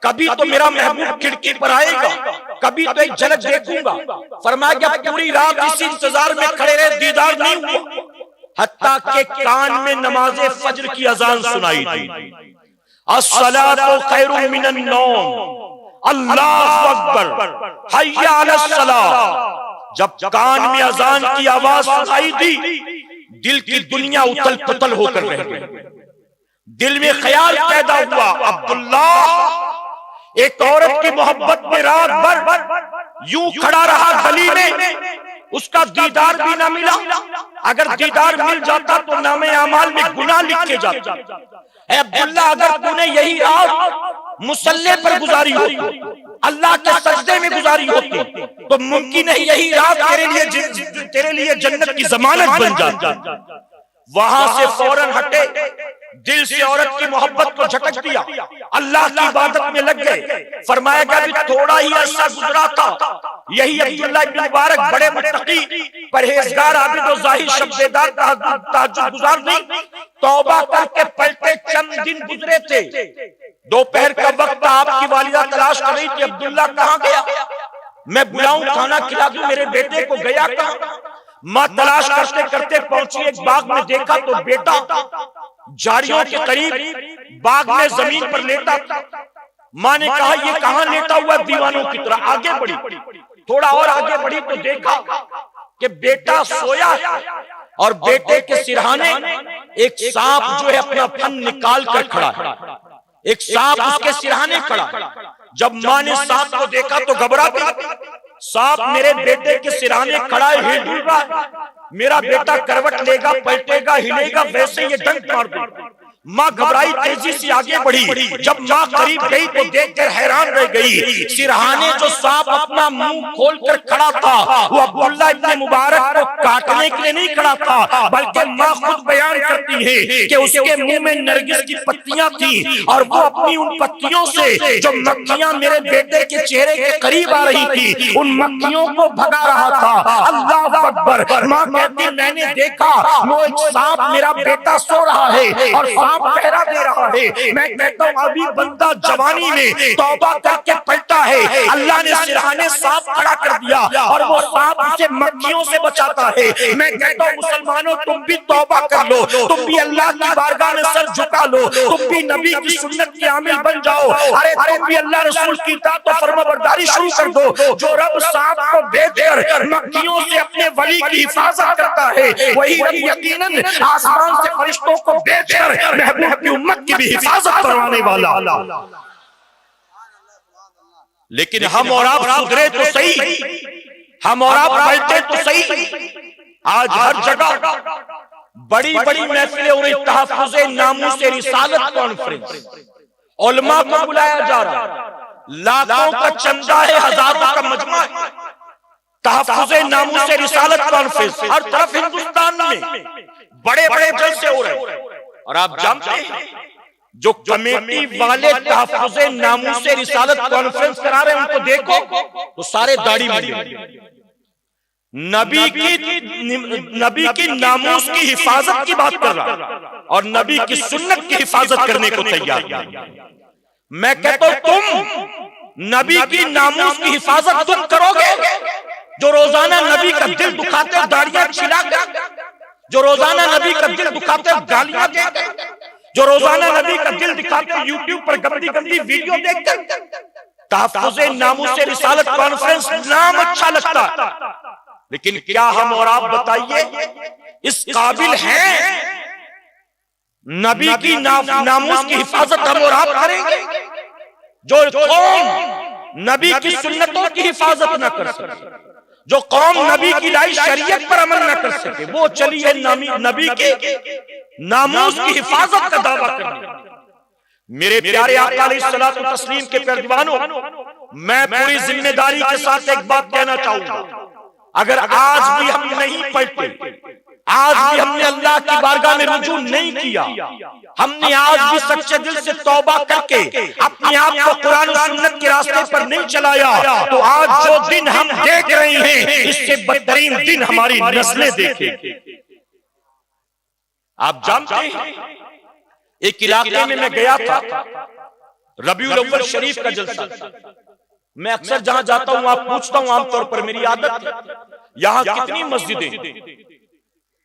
کبھی تو میرا محبوب کھڑکی پر آئے گا، کبھی تو ایک جھلک دیکھوں گا۔ فرمایا کہ پوری رات اسی انتظار میں کھڑے رہے، دیدار نہیں ہوا، حتیٰ کہ کان میں نماز فجر کی اذان سنائی دی، الصلاۃ خیر من النوم، اللہ اکبر، حی علی الصلاۃ۔ جب کان میں اذان کی آواز سنائی دی، دل کی دنیا اتل پتل ہو کر رہ گئی، دل میں خیال پیدا ہوا عبداللہ ایک عورت کی محبت میں رات بھر یوں کھڑا رہا گلی میں، اس کا دیدار بھی نہ ملا، اگر دیدار مل جاتا تو نام اعمال میں گناہ لکھے جاتے۔ اے عبداللہ اگر تو نے یہی رات مصلی پر گزاری ہوتی، اللہ کے سجدے میں گزاری ہوتی، تو ممکن ہے یہی رات تیرے لیے جنت کی ضمانت بن جاتی۔ وہاں سے فوراً ہٹے، دل سے عورت کی محبت کو جھٹک دیا، اللہ کی عبادت میں لگ گئے۔ فرمایا کہ ابھی تھوڑا ہی عرصہ گزرا تھا، یہی عبداللہ ابن مبارک بڑے متقی، پرہیزگار، عابد و زاہد، شب بیدار، تہجد گزار نہیں، توبہ کر کے پلٹے چند دن گزرے تھے۔ دوپہر کا وقت، آپ کی والدہ تلاش کر رہی تھی عبداللہ کہاں گیا، میں بلاؤں کھانا کھلا دوں، میرے بیٹے کو گیا کہاں؟ ماں تلاش کرتے کرتے پہنچی، ایک باغ میں دیکھا تو بیٹا جاڑیوں کے قریب باغ میں زمین پر لیٹا تھا۔ ماں نے کہا یہ کہاں لیٹا ہوا دیوانوں کی طرح؟ آگے بڑھی، تھوڑا اور آگے بڑھی تو دیکھا کہ بیٹا سویا ہے اور بیٹے کے سرہانے ایک سانپ جو ہے اپنا پھن نکال کر کھڑا ہے، ایک سانپ اس کے سرہانے کھڑا ہے۔ جب ماں نے سانپ کو دیکھا تو گھبرا گئی، سانپ میرے بیٹے کے سرہانے کھڑا ہے، ہل ڈل رہا ہے، میرا بیٹا کروٹ لے گا، پلٹے گا، ہلے گا، ویسے یہ ڈنک مار دے۔ ماں گھبرائی، تیزی سے آگے بڑھی، جب ماں قریب گئی تو دیکھ کر حیران رہ گئی، سرہانے جو سانپ اپنا منہ کھول کر کھڑا تھا وہ عبداللہ ابن مبارک کو کاٹنے کے لیے نہیں کھڑا تھا، بلکہ ماں خود بیان کرتی ہے کہ اس کے منہ میں نرگس کی پتیاں تھیں اور وہ اپنی ان پتیوں سے جو مکھیاں میرے بیٹے کے چہرے کے قریب آ رہی تھی ان مکھیوں کو بھگا رہا تھا۔ اللہ اکبر۔ ماں کہتی میں نے دیکھا وہ ایک سانپ میرا بیٹا سو رہا ہے اور پہرا دے رہا ہے، میں کہتا ہوں ابھی بندہ جوانی میں توبہ کر کے پلٹا ہے، اللہ نے سرہانے سانپ کھڑا کر دیا اور وہ سانپ اسے مکھیوں سے بچاتا ہے۔ میں کہتا ہوں مسلمانوں تم بھی توبہ کر لو، تم بھی اللہ کی بارگاہ میں سر جھکا لو، تم بھی نبی کی سنت کے عامل بن جاؤ، ارے تم بھی اللہ رسول کی اطاعت و فرمانبرداری شروع کر دو۔ جو رب سانپ کو بھیج کر مکھیوں سے اپنے ولی کی حفاظت کرتا ہے وہی رب یقیناً آسمان سے فرشتوں کو بھیج کر محبوب کی امت کی بھی حفاظت کروانے والا۔ لیکن ہم اور آپ سدھرے تو صحیح، ہم اور آپ پلٹے تو صحیح۔ آج ہر جگہ بڑی بڑی محفلیں ہو رہی، تحفظ ناموس رسالت کانفرنس، علماء کو بلایا جا رہا، لاکھوں کا چندہ ہے، ہزاروں کا مجمع ہے، تحفظ ناموس رسالت کانفرنس ہر طرف ہندوستان میں بڑے بڑے جلسے ہو رہے۔ اور آپ جانتے ہیں جو کمیٹی والے تحفظ ناموس رسالت کانفرنس کرا رہے ہیں ان کو دیکھو تو سارے داڑھی میں نبی کی ناموس کی حفاظت کی بات کر رہا اور نبی کی سنت کی حفاظت کرنے کو تیار ہے۔ میں کہتا ہوں تم نبی کی ناموس کی حفاظت تم کرو گے جو روزانہ نبی کا دل دکھاتے داڑیاں چھلا کر، جو روزانہ نبی کا دل دکھاتے گالیاں دے کر، جو روزانہ نبی کا دل دکھاتے یوٹیوب پر گندی گندی ویڈیو دیکھ کر۔ تحفظ ناموس رسالت کانفرنس نام اچھا لگتا لیکن کیا ہم اور آپ بتائیے اس قابل ہیں نبی کی ناموس کی حفاظت ہم اور آپ کریں گے؟ جو قوم نبی کی سنتوں کی حفاظت نہ کر سکے، جو قوم نبی کی لائی شریعت پر عمل نہ کر سکے، وہ چلی ہے نبی کی ناموس کی حفاظت کا دعویٰ کرنے۔ میرے پیارے آقا علیہ الصلوۃ والتسلیم کے پیارے دیوانوں، میں پوری ذمہ داری کے ساتھ ایک بات کہنا چاہوں گا، اگر آج بھی ہم نہیں پلٹے، آج بھی ہم نے اللہ کی بارگاہ میں رجوع نہیں کیا، ہم نے آج بھی سچے دل سے توبہ کر کے اپنے آپ کو قرآن و سنت کے راستے پر نہیں چلایا، تو آج جو دن ہم دیکھ رہے ہیں اس سے بدترین دن ہماری نسلیں دیکھیں گی۔ آپ جانتے ہیں ایک علاقے میں گیا تھا، ربیع الاول شریف کا جلسہ، میں اکثر جہاں جاتا ہوں آپ پوچھتا ہوں، عام طور پر میری عادت ہے یہاں کتنی مسجدیں،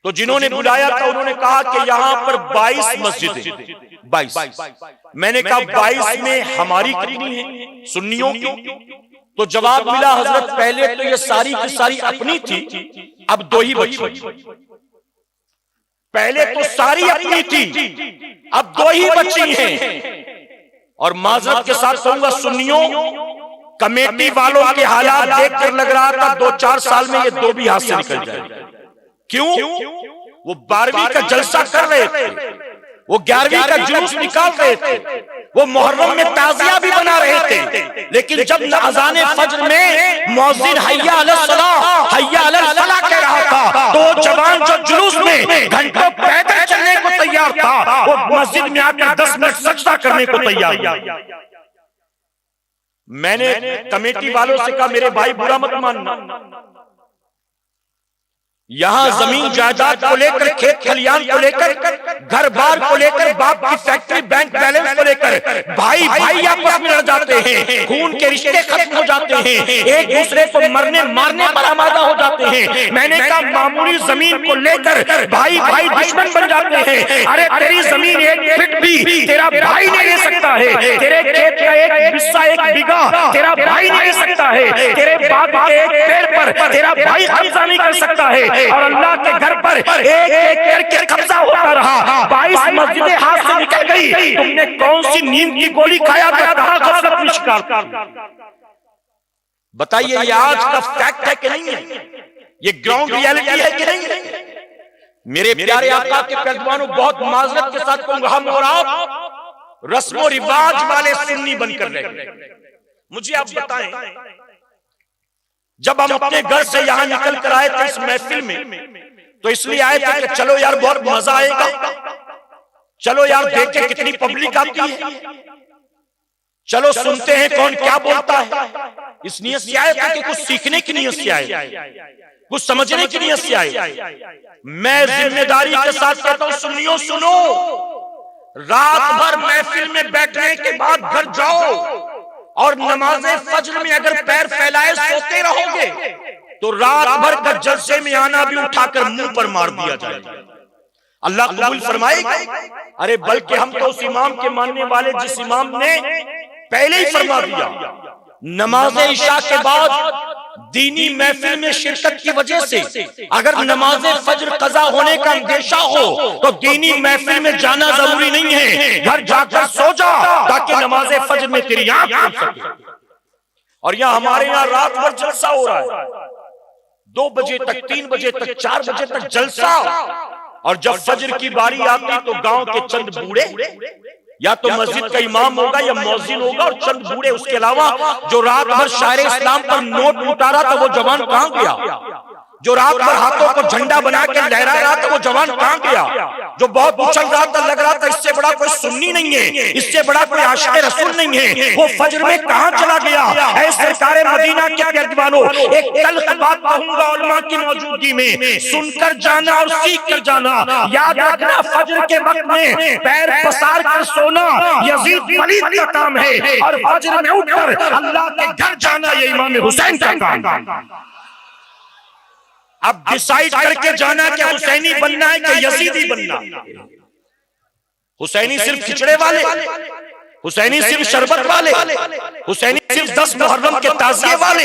تو جنہوں نے بلایا تھا انہوں نے کہا کہ یہاں پر 22 مسجدیں، 22۔ میں نے کہا 22 میں ہماری کتنی ہیں سنیوں کی؟ تو جواب ملا حضرت پہلے تو یہ ساری کی ساری اپنی تھی، اب 2 ہی بچی، پہلے تو ساری اپنی تھی اب 2 ہی بچی ہیں۔ اور معذرت کے ساتھ کہوں گا سنیوں کمیٹی والوں کے حالات دیکھ کر لگ رہا تھا 2-4 سال میں یہ 2 بھی ہاتھ سے نکل جائے۔ کیوں؟ وہ 12ویں کا جلسہ کر رہے تھے، وہ 11ویں کا جلوس نکال رہے تھے، وہ محرم میں تعزیہ بھی بنا رہے تھے، لیکن جب اذان فجر میں مؤذن حیا علی الصلاۃ حیا علی الفلاح کہہ رہا تھا تو جوان جو جلوس میں گھنٹوں پیدل چلنے کو تیار تھا وہ مسجد میں آ کر 10 منٹ سجدہ کرنے کو تیار تھا۔ میں نے کمیٹی والوں سے کہا میرے بھائی برا مت ماننا، یہاں زمین جائیداد کو لے کر، کھیت کھلیان کو لے کر، گھر بار کو لے کر، باپ کی فیکٹری بینک بیلنس کو لے کر بھائی بھائی آپس میں لڑ جاتے ہیں، خون کے رشتے ختم ہو جاتے ہیں، ایک دوسرے کو مرنے مارنے پر آمادہ ہو جاتے ہیں۔ میں نے کہا معمولی زمین کو لے کر بھائی بھائی دشمن بن جاتے ہیں۔ ارے تیری زمین ایک فٹ بھی تیرا بھائی نہیں لے سکتا ہے، تیرے کھیت کا ایک حصہ ایک بیگھہ تیرا بھائی نہیں لے سکتا ہے، تیرے باغ کے ایک پیڑ پر تیرا بھائی قبضہ نہیں کر سکتا ہے، اور اللہ کے گھر پر ایک ایک کر کے قبضہ ہوتا رہا۔ 22 مسجدیں ہاتھ سے نکل گئی، تم نے کون سی نیند کی گولی کھایا تھا، کہاں غفلت میں شکار؟ بتائیے یہ آج کا فیکٹ ہے کہ نہیں ہے؟ یہ گراؤنڈ ریالٹی ہے کہ نہیں؟ میرے پیارے آقا کے پہلوانوں، بہت معذرت کے ساتھ کہوں گا، ہم اور آپ رسم و رواج والے سنی بن کر رہے۔ مجھے آپ بتائیں، جب ہم اپنے گھر سے یہاں نکل کر آئے تھے اس محفل میں، تو اس لیے آئے تھے کہ چلو یار بہت مزہ آئے گا، چلو یار دیکھیں کتنی پبلک آتی ہے، چلو سنتے ہیں کون کیا بولتا ہے۔ اس نیت سے آئے تھے کہ کچھ سیکھنے کی نیت سے آئے، کچھ سمجھنے کی نیت سے آئے۔ میں ذمہ داری کے ساتھ کہتا ہوں، سنیو سنو، رات بھر محفل میں بیٹھنے کے بعد گھر جاؤ اور نماز فجر میں اگر پیر پھیلائے سوتے رہو گے تو رات بھر کا جلسے میں آنا بھی اٹھا کر منہ پر مار دیا جائے گا۔ اللہ قبول فرمائے گا؟ ارے بلکہ ہم تو اس امام کے ماننے والے جس امام نے پہلے ہی فرما دیا، نماز عشاء کے بعد دینی محفل میں شرکت کی وجہ سے اگر نماز فجر قضا ہونے کا اندیشہ ہو تو دینی محفل میں جانا ضروری نہیں ہے، گھر جا کر سو جا تاکہ نماز فجر میں تیری آنکھ کھل سکے۔ اور یہاں ہمارے یہاں رات بھر جلسہ ہو رہا ہے، 2 بجے تک، 3 بجے تک، 4 بجے تک جلسہ، اور جب فجر کی باری آتی تو گاؤں کے چند بوڑھے، یا تو مسجد کا امام ہوگا یا مؤذن ہوگا، اور چند بوڑھے اس کے علاوہ جو رات بھر شاعر اسلام پر نوٹ لٹا رہا تھا وہ جوان کہاں گیا؟ جو رات بھر ہاتھوں کو جھنڈا بنا کے لہرا رہا تھا وہ جوان کہاں گیا؟ جو بہت اچھل رہا تھا، لگ رہا تھا اس سے بڑا کوئی سنی نہیں ہے، اس سے بڑا کوئی عاشق رسول نہیں ہے، وہ فجر میں کہاں چلا گیا؟ اے سرکار مدینہ کے پیروانوں، ایک تلخ بات کہوں گا علماء کی موجودگی میں، سن کر جانا اور سیکھ کر جانا۔ یاد رکھنا فجر کے وقت میں پیر پسار کر سونا یزید پلید کا کام ہے، اور فجر میں اٹھ کر اللہ کے گھر جانا یہ امام حسین کا کام۔ اب ڈیسائیڈ کر کے جانا کہ حسینی بننا ہے کہ یزیدی بننا۔ حسینی صرف کھچڑے والے، حسینی صرف شربت والے، حسینی صرف 10 محرم کے تعزیے والے،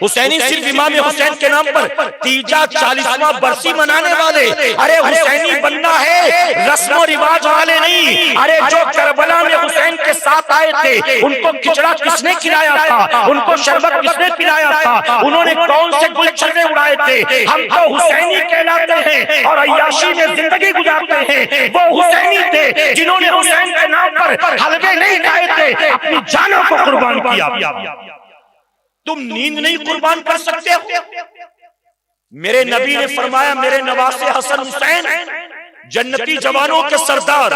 حسینی صرف امام حسین کے نام پر تیجا 40واں برسی منانے والے۔ ارے حسینی بننا ہے، رسم و رواج والے نہیں۔ ارے جو کربلا میں حسین کے ساتھ آئے تھے ان کو کھچڑا کس نے کھلایا تھا؟ ان کو شربت کس نے پلایا تھا؟ انہوں نے کون سے گل چھلے اڑائے تھے؟ ہم تو حسینی کہلاتے ہیں اور عیاشی میں زندگی گزارتے ہیں۔ وہ حسینی تھے جنہوں نے حسین کے نام پر حلوے نہیں کھائے تھے، اپنی جانوں کو قربان کیا۔ تم نیند نہیں قربان کر سکتے ہو؟ میرے نبی نے فرمایا میرے نواسے حسن حسین جنتی جوانوں کے سردار،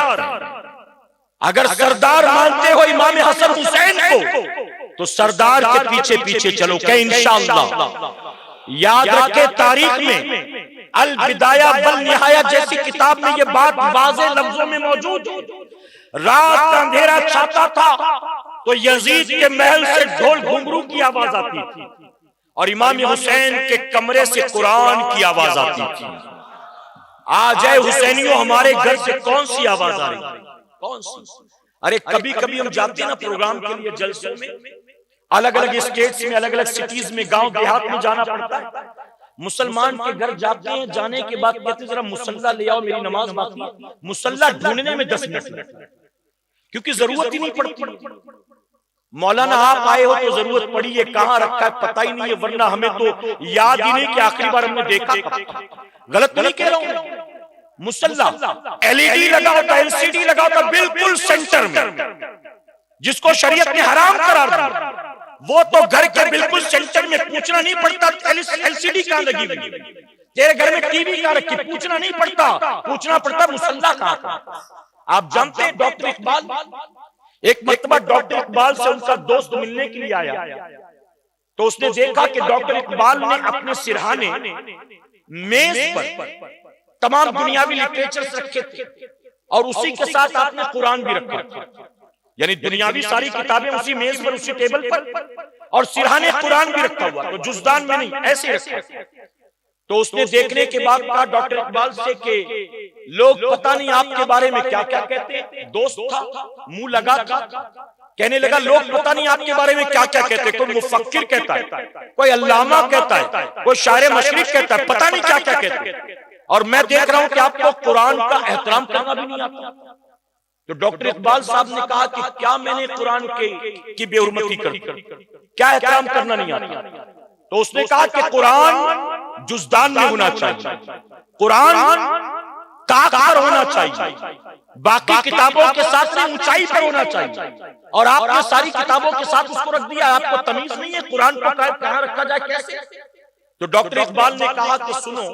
اگر سردار مانتے ہو امام حسن حسین کو تو سردار کے پیچھے پیچھے چلو کہ انشاءاللہ۔ یاد رکھے تاریخ میں البدایہ والنہایہ جیسی کتاب میں یہ بات واضح لفظوں میں موجود، رات کا اندھیرا چھاتا تھا تو یزید کے محل سے ڈھول گھنگرو کی آواز آتی تھی اور امام حسین کے کمرے سے قرآن کی آواز آتی تھی۔ آج اے حسینیوں ہمارے گھر سے کون سی آواز آ رہی ہے؟ کون سی؟ ارے کبھی کبھی ہم جاتے ہیں نا پروگرام کے لیے جلسوں میں، الگ الگ اسٹیٹس میں، الگ الگ سٹیز میں، گاؤں دیہات میں جانا پڑتا ہے۔ مسلمان کے گھر جاتے ہیں، جانے کے بعد کہتے ہیں ذرا مصلی لے آؤ میری نماز باقی ہے۔ مصلی ڈھونڈنے میں 10 منٹ لگتے کیونکہ ضرورت ہی نہیں پڑتی۔ مولانا آپ آئے ہو تو ضرورت پڑی ہے، کہاں رکھا ہے پتہ ہی نہیں ہے، ورنہ ہمیں تو یاد ہی نہیں کہ آخری بار ہم نے دیکھا تھا۔ غلط تو نہیں کہہ رہا ہوں؟ مصلی LED لگا ہوتا، LCD لگا ہوتا بالکل سینٹر میں، جس کو شریعت نے حرام قرار دیا، وہ تو گھر کے بالکل سینٹر میں، پوچھنا نہیں پڑتا LCD کہاں لگی ہوئی، تیرے گھر میں ٹی وی کہاں رکھی، پوچھنا نہیں پڑتا، پوچھنا پڑتا مصلی کہاں۔ آپ جانتے ہیں ڈاکٹر اقبال، ایک مرتبہ ڈاکٹر اقبال سے ان کا دوست ملنے کے لیے آیا تو اس نے دیکھا کہ ڈاکٹر اقبال نے اپنے سرہانے میز پر تمام دنیاوی لٹریچرز رکھے تھے اور اسی کے ساتھ آپ نے قرآن بھی رکھا تھا۔ یعنی دنیاوی ساری کتابیں اسی میز پر اسی ٹیبل پر، اور سرحان قرآن بھی رکھا ہوا، تو جزدان میں نہیں، ایسے رکھا۔ تو اس نے دیکھنے کے بعد کہا ڈاکٹر اقبال سے کہ لوگ پتہ نہیں آپ کے بارے میں کیا کیا کہتے ہیں۔ دوست تھا، منہ لگا تھا، کہنے لگا لوگ پتہ نہیں آپ کے بارے میں کیا کیا کہتے ہیں، کوئی مفکر کہتا ہے، کوئی علامہ کہتا ہے، کوئی شاعر مشرق کہتا ہے، پتہ نہیں کیا کیا کہتے ہیں، اور میں دیکھ رہا ہوں کہ آپ کو قرآن کا احترام کرنا بھی نہیں آتا۔ تو ڈاکٹر اقبال صاحب نے کہا کہ کیا میں نے قرآن کی بے حرمتی کر دی، کیا احترام کرنا نہیں آتا؟ تو اس نے کہا کہ قرآن جزدان میں ہونا چاہیے، قرآن طاق پر ہونا چاہیے، باقی کتابوں کے ساتھ اونچائی پر ہونا چاہیے، اور آپ نے ساری کتابوں کے ساتھ اس کو رکھ دیا، آپ کو تمیز نہیں ہے قرآن کو کہاں رکھا جائے کیسے؟ تو ڈاکٹر اقبال نے کہا کہ سنو،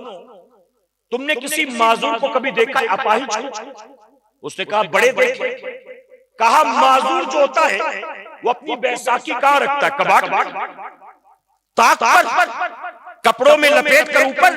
تم نے کسی معذور کو کبھی دیکھا ہے اپاہج کو؟ اس نے کہا بڑے دیکھے۔ کہا معذور جو ہوتا ہے وہ اپنی بیساکھی کہاں رکھتا ہے؟ کباٹ طاق پر، کپڑوں میں لپیٹ کر اوپر؟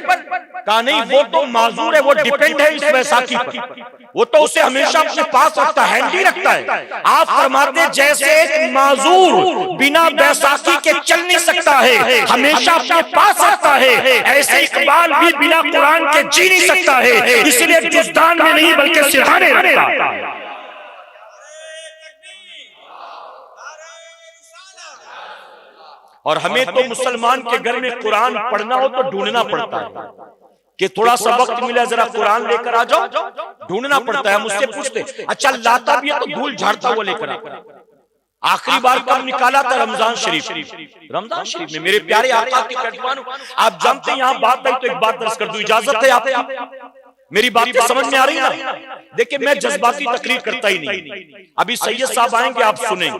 کہا نہیں، وہ تو معذور ہے، وہ ڈیپینڈ ہے اس بیساکھی پر، وہ تو اسے ہمیشہ اپنے پاس رکھتا ہے، ہینڈی رکھتا ہے۔ آپ فرماتے ہیں جیسے ایک معذور بنا بیساکھی کے چل نہیں سکتا ہے، ہمیشہ اپنے پاس رکھتا ہے، ایسے اقبال بھی بنا قرآن کے جی نہیں سکتا ہے، اس لیے جزدان میں نہیں بلکہ سرحانے رکھتا ہے۔ اور ہمیں تو مسلمان کے گھر میں قرآن پڑھنا ہو تو ڈھونڈنا پڑتا ہے کہ تھوڑا سا وقت ملا ذرا قرآن لے کر آ جاؤ، ڈھونڈنا پڑتا ہے۔ ہم اس سے پوچھتے اچھا لاتا بھی ہے تو دھول جھاڑتا ہوا لے کر آتا۔ آخری بار کب نکالا تھا؟ رمضان شریف میں۔ میرے پیارے آقا کے پیروانوں، آپ جانتے ہیں یہاں بات ہے تو ایک بات درس کر دوں، اجازت ہے آپ کی؟ میری بات کو سمجھ میں آ رہی ہے نا؟ دیکھیں میں جذباتی تقریر کرتا ہی نہیں، ابھی سید صاحب آئیں گے، آپ سنیں،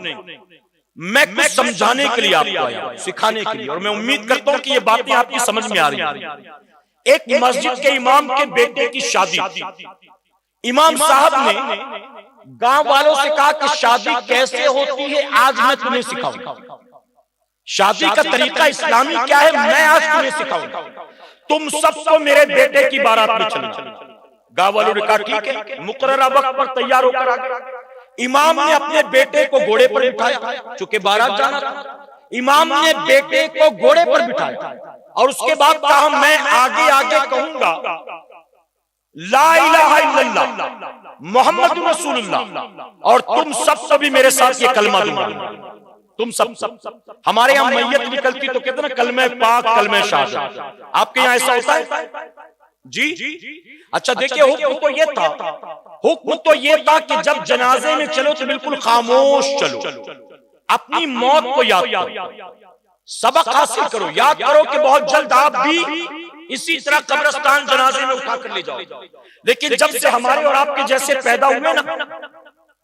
میں کچھ سمجھانے کے لیے آپ کو آیا، سکھانے کے لیے، اور میں امید کرتا ہوں کہ یہ باتیں آپ کی سمجھ میں آ رہی ہیں۔ ایک مسجد کے امام کے بیٹے کی شادی تھی، امام صاحب نے گاؤں والوں سے کہا کہ شادی کیسے ہوتی ہے آج میں تمہیں سکھاؤں گا، شادی کا طریقہ اسلامی کیا ہے میں آج تمہیں سکھاؤں گا، تم سب کو میرے بیٹے کی بارات میں چلو۔ گاؤں والوں نے کہا ٹھیک ہے، مقررہ وقت پر تیار ہو کر آ گئے۔ امام نے اپنے بیٹے کو گھوڑے پر بٹھایا، چونکہ بارات جانا تھا، امام نے بیٹے کو گھوڑے پر بٹھایا، اور اس کے بعد کہا میں آگے آگے کہوں گا لا الہ الا اللہ محمد رسول اللہ، اور تم سب کو بھی میرے ساتھ یہ کلمہ دوں گا، تم سب۔ ہمارے یہاں میت نکلتی تو کہتے ہیں نا کلمہ پاک کلمہ شہادت، آپ کے یہاں ایسا ہوتا ہے؟ جی اچھا دیکھیں، حکم تو یہ تھا کہ جب جنازے میں چلو تو بالکل خاموش چلو، اپنی موت کو یاد کرو، سبق حاصل کرو، یاد کرو کہ بہت جلد آپ بھی اسی طرح قبرستان جنازے میں اٹھا کر لے جاؤ۔ لیکن جب سے ہمارے اور آپ کے جیسے پیدا ہوئے نا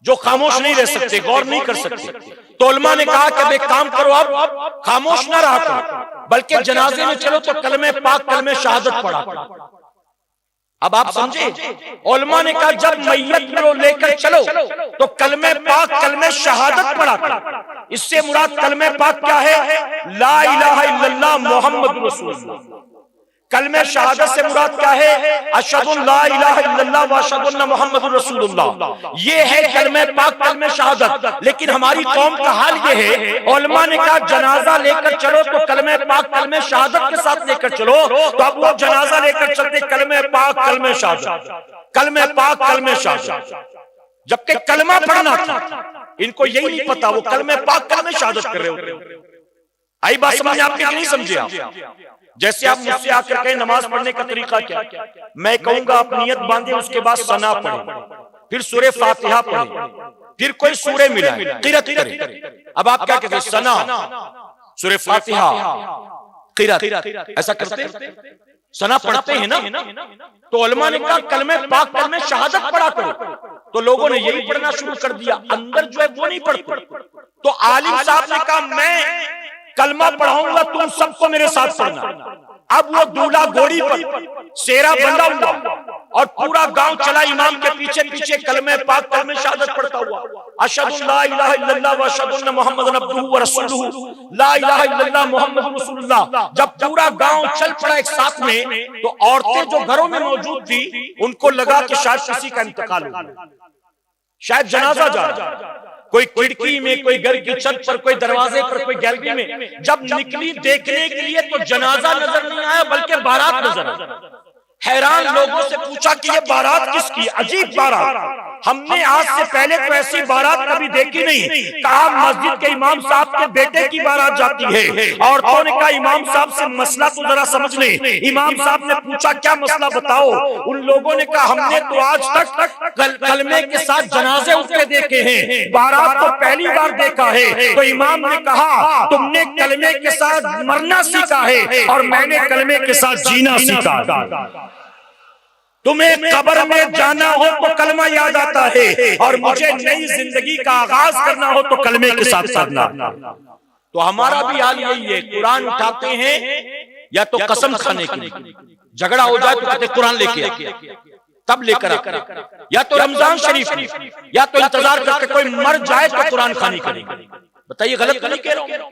جو خاموش نہیں رہ سکتے، غور نہیں کر سکتے، تو علماء نے کہا کہ ایک کام کرو، اب خاموش نہ رہا کرو، بلکہ جنازے میں چلو تو کلمہ پاک کلمہ شہادت پڑھا کرو۔ اب آپ سمجھے، علماء نے کہا جب میت کو لے کر چلو تو کلمہ پاک کلمہ شہادت پڑھا کر، اس سے مراد کلمہ پاک کیا ہے؟ لا الہ الا اللہ محمد رسول اللہ۔ کلمہ شہادت سے مراد کیا ہے؟ اشہد ان لا الہ الا اللہ واشہد ان محمد رسول اللہ، یہ ہے کلمہ پاک کلمہ شہادت۔ لیکن ہماری قوم کا حال یہ ہے، علماء نے کہا جنازہ لے کر چلو تو کلمہ پاک کلمہ شہادت کے ساتھ لے کر چلو، تو اب وہ جنازہ لے کر چلتے کلمہ پاک کلمہ شہادت، کلمہ پاک کلمہ شہادت، جبکہ کلمہ پڑھنا تھا، ان کو یہی نہیں پتا، وہ کلمہ پاک کلمہ شہادت کر رہے ہوتے۔ آئی بات سمجھے آپ نے کہ نہیں سمجھے؟ آپ جیسے آپ مجھ سے آ کر کہیں نماز پڑھنے کا طریقہ کیا، میں کہوں گا آپ نیت باندھیں، اس کے بعد ثنا پڑھیں، پھر سورہ فاتحہ پڑھیں، پھر کوئی سورہ ملائیں، قرأت کریں۔ اب آپ کیا کہتے ہیں؟ ثنا، سورہ فاتحہ، قرأت، ایسا کرتے ہیں؟ ثنا پڑھتے ہیں نا؟ تو علماء نے کہا کلمہ پاک کلمہ شہادت پڑھا کرو، تو لوگوں نے یہی پڑھنا شروع کر دیا، اندر جو ہے وہ نہیں پڑھتے۔ تو عالم صاحب نے کہا میں کلمہ پڑھاؤں گا، تم سب کو میرے ساتھ پڑھنا۔ اب وہ دولہا گھوڑی پر سیرا بندہ ہوا اور پورا گاؤں چلا امام کے پیچھے پیچھے کلمہ پاک کلمہ شہادت پڑھتا ہوا، اشہد ان لا الہ الا اللہ واشہد ان محمد عبدہ ورسولہ، لا الہ الا اللہ محمد رسول اللہ۔ جب پورا گاؤں چل پڑا ایک ساتھ میں، تو عورتیں جو گھروں میں موجود تھی ان کو لگا کہ شاید کسی کا انتقال ہو گیا، شاید جنازہ جا رہا، کوئی کھڑکی میں، کوئی گھر کی چھت پر، کوئی دروازے پر، کوئی گیلری میں جب نکلی دیکھنے کے لیے تو جنازہ نظر نہیں آیا بلکہ بارات نظر آیا۔ حیران لوگوں سے پوچھا کہ یہ بارات کس کی؟ عجیب بارات، ہم نے آج سے پہلے تو ایسی بارات کبھی دیکھی نہیں۔ کہا مسجد کے امام صاحب کے بیٹے کی بارات جاتی ہے۔ عورتوں نے کہا امام صاحب سے مسئلہ تو ذرا سمجھ لیں۔ امام صاحب نے پوچھا کیا مسئلہ بتاؤ؟ ان لوگوں نے کہا ہم نے تو آج تک کلمے کے ساتھ جنازے اٹھتے دیکھے ہیں، بارات تو پہلی بار دیکھا ہے۔ تو امام نے کہا تم نے کلمے کے ساتھ مرنا سیکھا ہے اور میں نے کلمے کے ساتھ جینا سیکھا ہے۔ تمہیں قبر میں جانا ہو تو کلمہ یاد آتا ہے اور مجھے نئی زندگی کا آغاز کرنا ہو تو کلمے کے ساتھ کرنا۔ تو ہمارا بھی حال یہی ہے، قرآن اٹھاتے ہیں یا تو قسم کھانے کے لیے، جھگڑا ہو جائے تو کہتے قرآن لے کے آئے، تب لے کر آتے، یا تو رمضان شریف میں، یا تو انتظار کرتے کوئی مر جائے تو قرآن خوانی کریں گے۔ بتائیے غلط نہیں کہہ رہا ہوں؟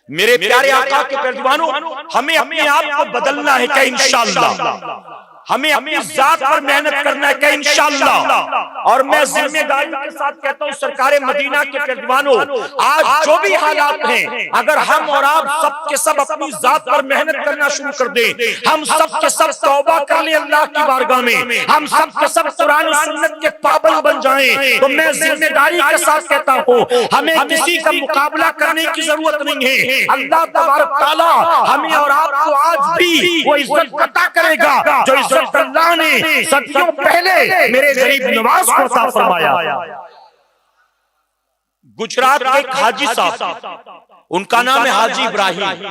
میرے پیارے آقا کے پیروانوں، ہمیں اپنے آپ کو بدلنا ہے کہ انشاءاللہ، ہمیں اپنی ذات پر محنت کرنا ہے کہ انشاءاللہ۔ اور میں ذمہ داری کے ساتھ کہتا ہوں سرکار مدینہ کے پیروانوں، آج جو بھی حالات ہیں اگر ہم اور آپ سب کے سب اپنی ذات پر محنت کرنا شروع کر دیں، ہم سب کے سب توبہ کر لیں اللہ کی بارگاہ میں، ہم سب کے سب قرآن و سنت کے پابند بن جائیں، تو میں ذمہ داری کے ساتھ کہتا ہوں ہمیں کسی کا مقابلہ کرنے کی ضرورت نہیں ہے۔ اللہ تبارک تعالیٰ ہمیں اور آپ کو آج بھی وہ عزت عطا کرے گا جو عزت اللہ نے صدیوں پہلے میرے غریب نواز کو عطا فرمایا۔ گجرات کے ایک حاجی صاحب، ان کا نام ہے حاجی ابراہیم۔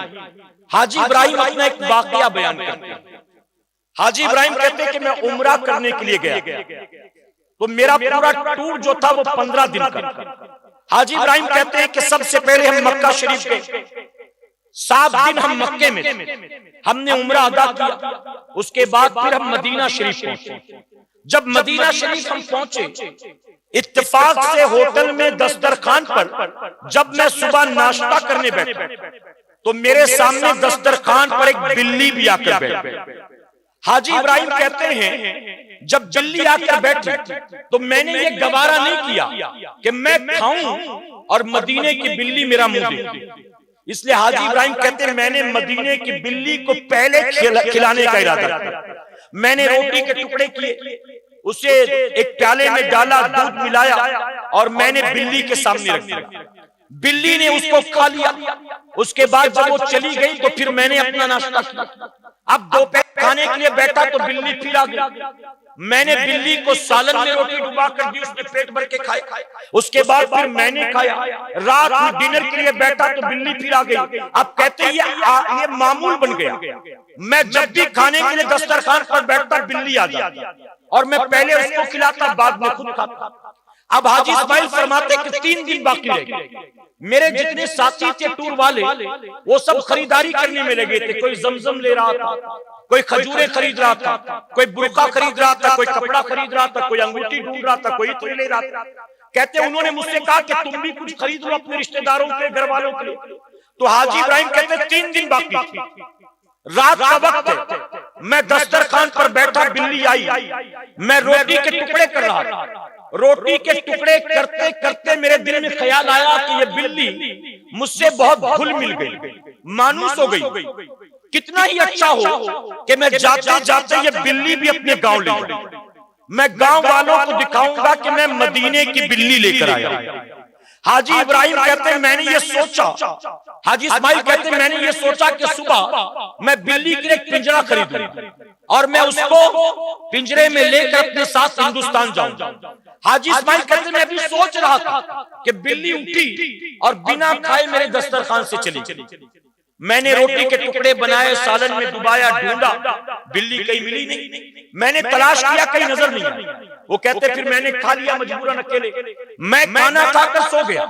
حاجی ابراہیم اپنا ایک واقعہ بیان کرتے ہیں۔ حاجی ابراہیم کہتے ہیں کہ میں عمرہ کرنے کے لیے گیا تو میرا پورا ٹور جو تھا وہ 15 دن کا۔ حاجی ابراہیم کہتے ہیں کہ سب سے پہلے ہم مکہ شریف گئے، 7 دن ہم مکے میں تھے، ہم نے عمرہ ادا کیا، اس کے بعد پھر ہم مدینہ شریف پہنچے۔ جب مدینہ شریف ہم پہنچے، اتفاق سے ہوٹل میں دسترخوان پر جب میں صبح ناشتہ کرنے بیٹھا تو میرے سامنے دسترخوان پر ایک بلی بھی آ کر بیٹھی۔ حاجی ابراہیم کہتے ہیں جب بلی آ کر بیٹھی تو میں نے یہ گوارا نہیں کیا کہ میں کھاؤں اور مدینے کی بلی میرا منہ دیکھے، اس لیے حاجی ابراہیم کہتے ہیں میں نے مدینے کی بلی کو پہلے کھلانے کا ارادہ کیا۔ میں نے روٹی کے ٹکڑے کیے، اسے ایک پیالے میں ڈالا، دودھ ملایا اور میں نے بلی کے سامنے رکھ دیا۔ بلی نے اس کو کھا لیا۔ اس کے بعد جب وہ چلی گئی تو پھر میں نے اپنا ناشتہ کیا۔ اب دوپہر کھانے کے لیے بیٹھا تو بلی پھر آ گئی۔ میں نے بلی کو سالن میں روٹی ڈبا کر دی، اس نے پیٹ بھر کے کھائے، اس کے بعد پھر میں نے کھایا۔ رات میں ڈنر کے لیے بیٹھا تو بلی پھر آ گئی۔ اب کہتے ہیں یہ معمول بن گیا، میں جب بھی کھانے کے لیے دسترخوان پر بیٹھتا بلی آ جاتی اور میں پہلے اس کو کھلاتا بعد میں خود کھاتا۔ اب حاجی اسماعیل فرماتے کہ 3 دن باقی رہ گئے، میرے جتنے ساتھی تھے ٹور والے وہ سب خریداری کرنے میں لگے تھے، کوئی زمزم لے رہا تھا، کوئی کھجوریں خرید رہا تھا، کوئی برقع خرید رہا تھا، کوئی کپڑا خرید رہا تھا، کوئی انگوٹھی ڈھونڈ رہا تھا، کوئی عطر لے رہا تھا۔ کہتے ہیں انہوں نے مجھ سے کہا کہ تم بھی کچھ خرید لو اپنے رشتہ داروں کے، گھر والوں کے لیے۔ تو حاجی ابراہیم کہتے ہیں 3 دن باقی تھے، رات کا وقت ہے، میں دسترخوان پر بیٹھا، بلی آئی، میں روٹی کے ٹکڑے کر رہا تھا۔ روٹی کے ٹکڑے کرتے کرتے میرے دل میں خیال آیا کہ یہ بلی مجھ سے بہت گھل مل گئی، مانوس ہو گئی۔ کتنا ہی اچھا ہو کہ میں جاتے جاتے یہ بلی بھی اپنے گاؤں لے جاؤں، میں گاؤں والوں کو دکھاؤں گا کہ میں مدینے کی بلی لے کر آیا۔ حاجی ابراہیم کہتے ہیں میں نے یہ سوچا، حاجی اسماعیل کہتے ہیں میں نے یہ سوچا کہ صبح میں بلی کے لیے ایک پنجرا خریدوں اور میں اس کو پنجرے میں لے کر اپنے ساتھ ہندوستان جاؤں۔ حاجی اسماعیل کہتے ہیں میں بھی سوچ رہا تھا کہ بلی اٹھی اور بنا کھائے میرے دسترخوان سے چلی گئی۔ میں نے روٹی کے ٹکڑے بنائے، سالن میں ڈبایا، ڈھونڈا، بلی کہیں ملی نہیں۔ میں نے تلاش کیا، کہیں نظر نہیں آئی۔ وہ کہتے پھر میں نے کھا لیا مجبوراً اکیلے، میں کھانا کھا کر سو گیا۔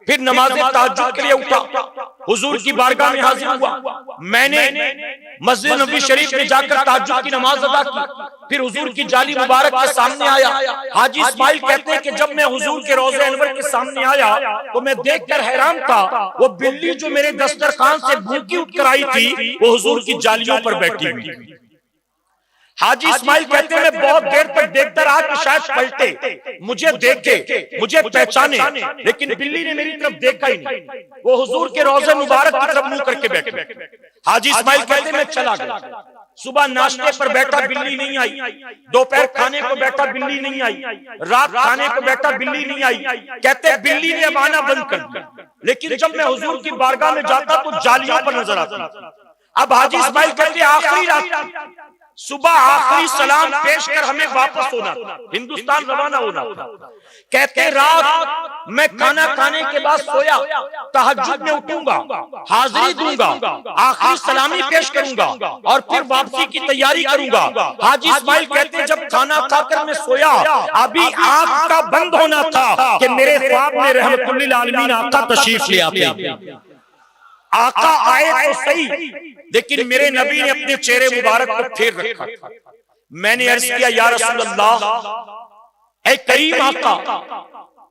پھر نماز تہجد کے لیے اٹھا، حضور کی بارگاہ میں حاضر ہوا، میں نے مسجد نبوی شریف میں جا کر تہجد کی نماز ادا کی، پھر حضور کی جالی مبارک کے سامنے آیا۔ حاجی اسماعیل کہتے ہیں کہ جب میں حضور کے روضہ انور کے سامنے آیا تو میں دیکھ کر حیران تھا، وہ بلی جو میرے دسترخوان سے بھوکی اٹھ کر آئی تھی وہ حضور کی جالیوں پر بیٹھی ہوئی۔ حاجی اسماعیل کہتے ہیں میں بہت دیر تک دیکھتا رہا کہ شاید پلٹے، مجھے دیکھے، مجھے پہچانے، لیکن بلی نے میری طرف دیکھا ہی نہیں، وہ حضور کے روضے مبارک کی طرف منہ کر کے بیٹھے۔ حاجی اسماعیل کہتے ہیں میں چلا گیا، صبح ناشتے پر بیٹھا بلی نہیں آئی، دوپہر کھانے کو بیٹھا بلی نہیں آئی، رات کھانے کو بیٹھا بلی نہیں آئی، کہتے بلی نے اب آنا بند کر دیا، لیکن جب میں حضور کی بارگاہ میں جاتا تو جالیوں پر نظر آتا۔ اب حاجی اسماعیل کہتے ہیں آخری رات صبح آخری سلام پیش کر ہمیں واپس ہونا تھا، ہندوستان روانہ ہونا تھا، کہتے رات میں کھانا کھانے کے بعد سویا، تہجد میں اٹھوں گا، حاضری دوں گا، آخری سلامی پیش کروں گا اور پھر واپسی کی تیاری کروں گا۔ حاجی اسماعیل کہتے ہیں جب کھانا کھا کر میں سویا، ابھی آنکھ کا بند ہونا تھا کہ میرے خواب میں رحمت للعالمین آقا تشریف لے آتے۔ آقا آئے تو صحیح، لیکن میرے نبی نے اپنے چہرے مبارک کو پھیر رکھا تھا۔ میں نے عرض کیا یا رسول اللہ، اے کریم آقا،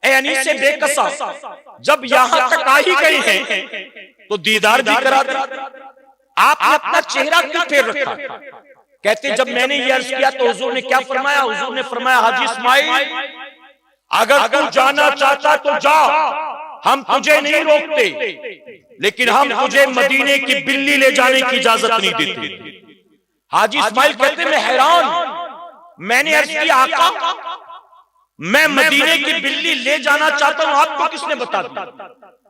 اے انیس بے کسا، جب یہاں تک آ ہی گئے ہیں تو دیدار بھی کرا دیں، آپ نے اپنا چہرہ کیوں پھیر رکھا؟ کہتے جب میں نے یہ عرض کیا تو حضور نے کیا فرمایا؟ حضور نے فرمایا حاجی اسماعیل اگر تو جانا چاہتا تو جا، ہم تجھے نہیں روکتے، لیکن ہم تجھے مدینے کی بلی لے جانے کی اجازت نہیں دیتے۔ حاجی اسماعیل کہتے میں حیران، میں نے عرض کیا آقا میں مدینے کی بلی لے جانا چاہتا ہوں، آپ کو کس نے بتا دیا؟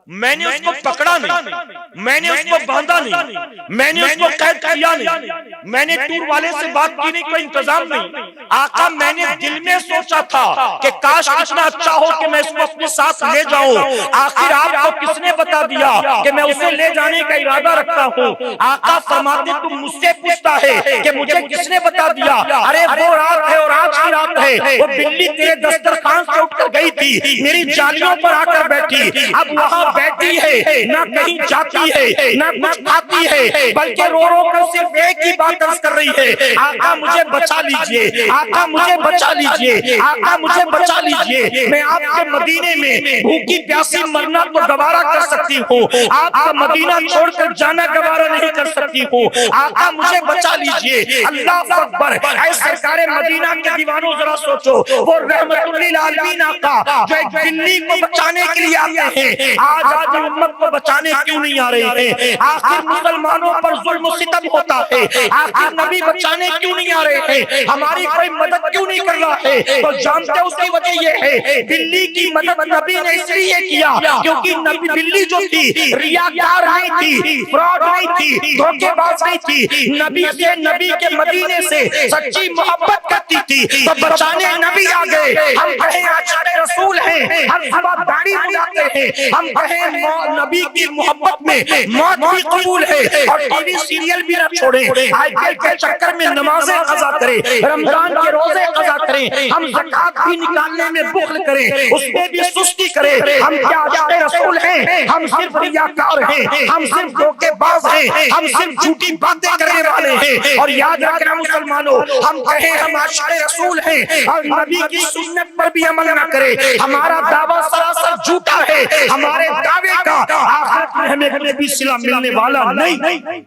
میں نے اس کو پکڑا نہیں، میں نے اس کو باندھا نہیں، میں نے اس کو قید کیا نہیں، میں نے ٹور والے سے بات کی نہیں، کوئی انتظام نہیں۔ آقا میں نے دل میں سوچا تھا کہ کاش اتنا اچھا ہو کہ میں اس کو اپنے ساتھ لے جاؤں، آخر آپ کو کس نے بتا دیا کہ میں اسے لے جانے کا ارادہ رکھتا ہوں؟ آقا فرماتے تم مجھ سے پوچھتا ہے کہ مجھے کس نے بتا دیا؟ ارے وہ رات ہے اور آج کی رات ہے، وہ بلی تیرے دسترخوان سے اٹھ کر گئی تھی، میری جالیوں پر آ کر بیٹھی، اب وہاں بیٹھی ہے، نہ کہیں جاتی ہے، نہ کچھ کھاتی ہے، بلکہ رو رو کر صرف ایک ہی بات عرض کر رہی ہے آقا مجھے بچا لیجئے، آقا مجھے بچا لیجئے، آقا مجھے بچا لیجئے، میں آپ کے مدینے میں بھوکی پیاسی مرنا تو گوارا کر سکتی ہوں، آپ کا مدینہ چھوڑ کر جانا گوارا نہیں کر سکتی ہوں، آقا مجھے بچا لیجئے۔ اللہ اکبر، اے سرکار مدینہ کے دیوانوں ذرا سوچو، وہ رحمت للعالمین آقا جو ایک بلی کو بچانے کے لیے آتے ہیں، آج امت کو بچانے کیوں نہیں آ رہے ہیں؟ آخر مسلمانوں پر ظلم و ستم ہوتا ہے، آخر نبی بچانے کیوں نہیں آ رہے ہیں؟ ہماری کوئی مدد کیوں نہیں کر رہا ہے؟ تو جانتے اس کی وجہ یہ ہے بلی کی مدد نبی نے اس لیے کیا کیونکہ نبی بلی جو تھی ریاکار نہیں تھی، فراڈ نہیں تھی، دھوکے باز نہیں تھی، نبی سے نبی کے مدینے سے سچی محبت کرتی تھی، تو بچانے نبی آ گئے۔ ہم کہیں عاشق رسول ہیں، ہم صبح داڑھی بناتے ہیں، ہم کہیں نبی کی محبت میں موت بھی قبول ہے، اور ٹی وی سیریل بھی نہ چھوڑیں، آئی پی ایل کے چکر میں نمازیں قضا کریں، رمضان کے روزے قضا کریں، ہم زکات بھی نکالنے میں بخل کریں، اس میں بھی سستی کریں، ہم کیا عاشق رسول ہیں؟ ہم صرف ریاکار ہیں، ہم صرف دھوکے باز ہیں، ہم صرف جھوٹی باتیں کرنے والے ہیں۔ اور یاد رکھنا مسلمانوں، ہم کہیں ہم عاشق رسول ہیں اور نبی کی سنت پر بھی عمل نہ کریں، ہمارا دعویٰ سراسر جھوٹا ہے، ہمارے دعوے کا آخرت میں ہمیں کبھی بھی صلہ ملنے والا نہیں۔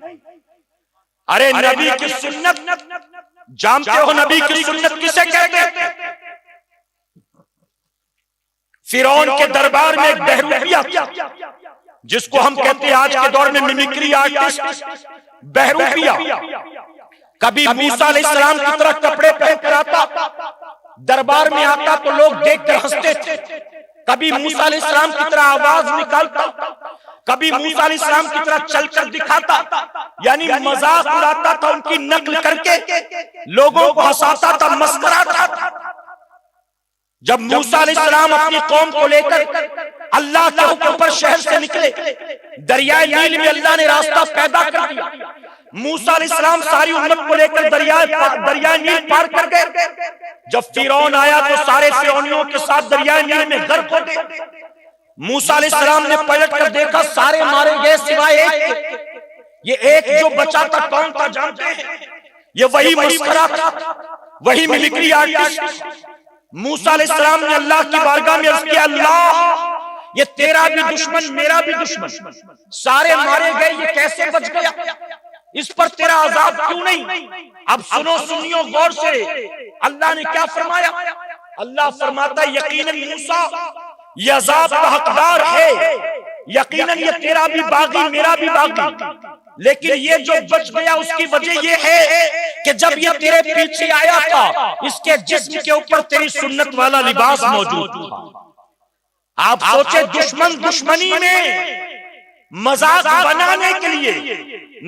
ارے نبی کی سنت جانتے ہو نبی کی سنت کسے کہتے ہیں؟ فرعون کے دربار میں ایک بہروپیہ جس کو ہم کہتے ہیں آج کے دور میں میمیکری آرٹسٹ، بہروپیہ کبھی موسیٰ علیہ السلام کی طرح کپڑے پہن کر آتا، دربار میں آتا تو لوگ دیکھ کر ہنستے تھے، کبھی موسیٰ علیہ السلام کی طرح آواز نکالتا، کبھی موسیٰ علیہ السلام کی طرح چل کر دکھاتا، یعنی مذاق اڑاتا تھا، ان کی نقل کر کے لوگوں کو ہنساتا تھا، مسکراتا تھا۔ جب موسیٰ علیہ السلام اپنی قوم کو لے کر اللہ کے حکم پر شہر سے نکلے، دریائے نیل میں اللہ نے راستہ پیدا کر دیا، موسیٰ علیہ السلام ساری امت کو لے کر دریائے نیل پار کر گئے۔ جب فرعون آیا تو سارے فرعونیوں کے ساتھ دریائے نیل میں غرق ہو گئے۔ موسیٰ علیہ السلام نے پلٹ کر دیکھا، سارے مارے گئے سوائے ایک، یہ ایک جو بچا تھا کون تھا جانتے ہیں؟ یہ وہی مسخرہ تھا، وہی میمیکری آرٹسٹ۔ موسیٰ علیہ السلام نے اللہ کی بارگاہ میں عرض کیا اللہ یہ تیرا بھی دشمن میرا بھی دشمن، سارے مارے گئے، یہ کیسے بچ گیا؟ اس پر تیرا عذاب کیوں نہیں؟ اب سنو سنیو غور سے، اللہ نے کیا فرمایا؟ اللہ فرماتا ہے یقیناً موسیٰ یہ عذاب کا حقدار ہے، یقیناً یہ تیرا بھی باغی میرا بھی باغی، لیکن یہ جو بچ گیا اس کی وجہ یہ ہے کہ جب یہ تیرے پیچھے آیا تھا اس کے جسم کے اوپر تیری سنت والا لباس موجود تھا۔ آپ سوچے دشمن دشمنی میں مذاق بنانے کے لیے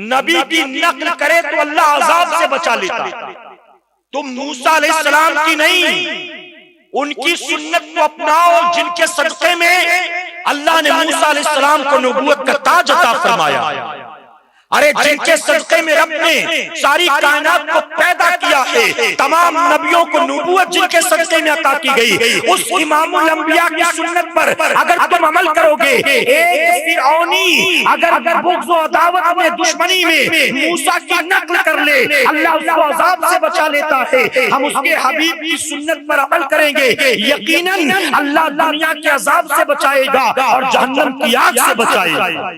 نبی کی نقل کرے تو اللہ عذاب سے بچا لیتا، تم موسیٰ علیہ السلام کی نہیں ان کی سنت کو اپناؤ جن کے صدقے میں اللہ نے موسیٰ علیہ السلام کو نبوت کا تاج عطا فرمایا۔ ارے جن کے صدقے میں رب نے ساری کائنات کو پیدا کیا ہے، تمام نبیوں کو نبوت جن کے صدقے میں عطا کی گئی، اس امام الانبیاء کی سنت پر اگر تم عمل کرو گے، ایک فرعونی اگر بغض و عداوت میں دشمنی میں موسیٰ کی نقل کر لے اللہ اس کو عذاب سے بچا لیتا ہے۔ ہم اس کے حبیب کی سنت پر عمل کریں گے، یقیناً اللہ دنیا کے عذاب سے بچائے گا اور جہنم کی آگ سے بچائے گا۔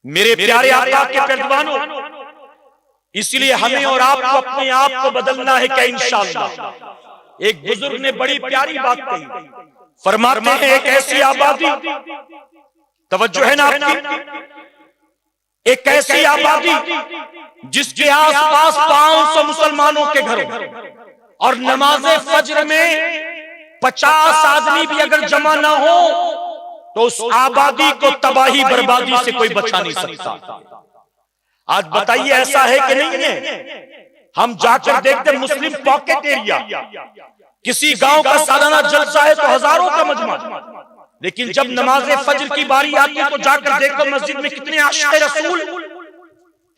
میرے پیارے آقا کے پیروانوں، اس لیے ہمیں اور آپ کو اپنے آپ کو بدلنا ہے کہ انشاءاللہ۔ ایک بزرگ نے بڑی پیاری بات کہی، فرماتے ہیں ایک ایسی آبادی، توجہ ہے نا آپ کی، ایک ایسی آبادی جس کے آس پاس 500 مسلمانوں کے گھروں اور نماز فجر میں 50 آدمی بھی اگر جمع نہ ہو تو اس آبادی کو تباہی بربادی سے کوئی بچا نہیں سکتا۔ آج بتائیے ایسا ہے کہ نہیں ہے؟ ہم جا کر دیکھتے مسلم پاکٹ ایریا، کسی گاؤں کا سالانہ جلسہ ہے تو ہزاروں کا مجمع، لیکن جب نماز فجر کی باری آتی تو جا کر دیکھو مسجد میں کتنے عاشق رسول،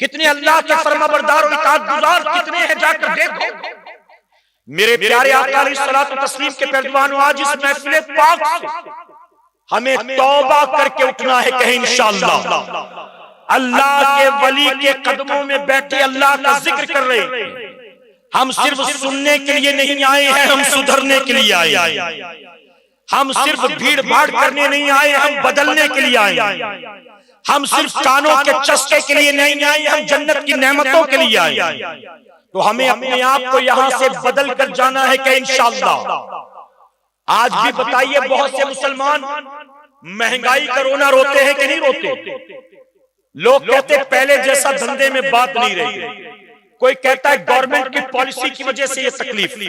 کتنے اللہ کے فرما بردار و اطاعت گزار کتنے ہیں، جا کر دیکھو۔ میرے پیارے آقا علیہ الصلوۃ والتسلیم کے پیروانوں، آج اس محفل پاک سے ہمیں توبہ کر کے اٹھنا ہے کہ انشاءاللہ اللہ کے ولی کے قدموں میں بیٹھے اللہ کا ذکر کر رہے ہیں۔ ہم صرف سننے کے لیے نہیں آئے ہیں، ہم سدھرنے کے لیے آئے ہیں۔ ہم صرف بھیڑ بھاڑ کرنے نہیں آئے، ہم بدلنے کے لیے آئے ہیں۔ ہم صرف کانوں کے چسکے کے لیے نہیں آئے، ہم جنت کی نعمتوں کے لیے آئے ہیں۔ تو ہمیں اپنے آپ کو یہاں سے بدل کر جانا ہے کہ انشاءاللہ۔ آج بھی بتائیے بہت سے مسلمان مہنگائی کا رونا روتے ہیں کہ نہیں روتے؟ لوگ کہتے ہیں پہلے جیسا دھندے میں بات نہیں رہی، کوئی کہتا ہے گورنمنٹ کی پالیسی کی وجہ سے یہ تکلیف ہے،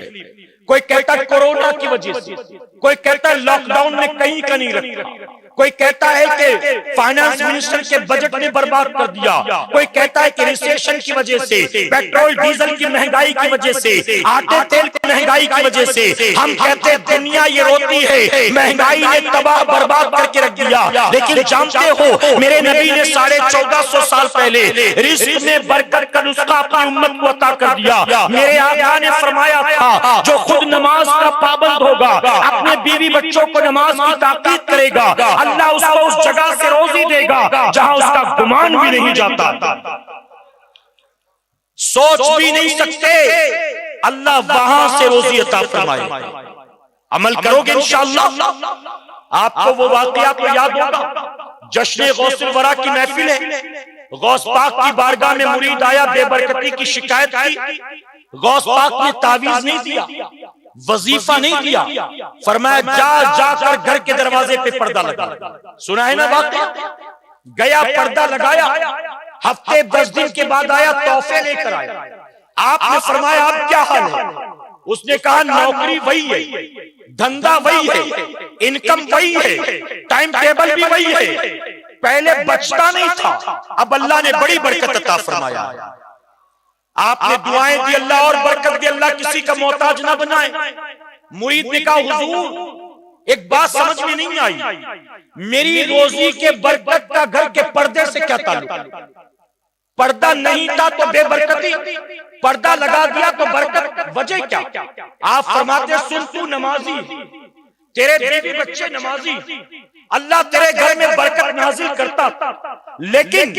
کوئی کہتا ہے کورونا کی وجہ سے، کوئی کہتا ہے لاک ڈاؤن نے کہیں کا نہیں رکھا، کوئی کہتا ہے کہ فائنانس منسٹر کے بجٹ نے برباد کر دیا، کوئی کہتا ہے کہ ریسیشن کی وجہ سے، پیٹرول ڈیزل کی مہنگائی کی وجہ سے، آٹے تیل کی مہنگائی کی وجہ سے۔ ہم کہتے ہیں دنیا یہ روتی ہے، مہنگائی نے تباہ برباد کر کے رکھ دیا، لیکن جانتے ہو میرے نبی نے 1450 سال پہلے رزق میں برکت کا نسخہ اپنی امت کو عطا کر دیا۔ میرے آقا نے فرمایا تھا جو خود نماز کا پابند ہوگا، اپنے بیوی بچوں کو نماز کی تاکید کرے گا، اللہ اس کو اس جگہ سے روزی دے گا جہاں اس کا گمان بھی نہیں جاتا، سوچ بھی نہیں سکتے، اللہ وہاں سے روزی عطا فرمائے۔ عمل کرو گے انشاءاللہ۔ آپ کو وہ واقعہ تو یاد ہوگا، جشن غوث الورا کی محفل ہے، غوث پاک کی بارگاہ میں مرید آیا، بے برکتی کی شکایت کی، غوث پاک نے تعویذ نہیں دیا، وظیفہ نہیں دیا، فرمایا جا جا کر گھر کے دروازے پہ پردہ لگا۔ سنا ہے نا واقعہ؟ گیا پردہ لگایا، ہفتے 10 دن کے بعد آیا، تحفے لے کر آیا۔ آپ نے فرمایا اب کیا حال ہے؟ اس نے کہا نوکری وہی ہے، دھندا وہی ہے، انکم وہی ہے، ٹائم ٹیبل بھی وہی ہے، پہلے بچتا نہیں تھا، اب اللہ نے بڑی برکت عطا فرمایا۔ آپ نے دعائیں دی، اللہ اور برکت دی، اللہ کسی کا محتاج نہ بنائے۔ مرید نے کہا حضور ایک بات سمجھ میں نہیں آئی، میری روزی کے برکت کا گھر کے پردے سے کیا تعلق؟ پردہ نہیں تھا تو بے برکتی، پردہ لگا دیا تو برکت، وجہ کیا؟ آپ فرماتے سن تو نمازی، تیرے بیوی بچے نمازی، اللہ تیرے گھر میں برکت نازل کرتا، لیکن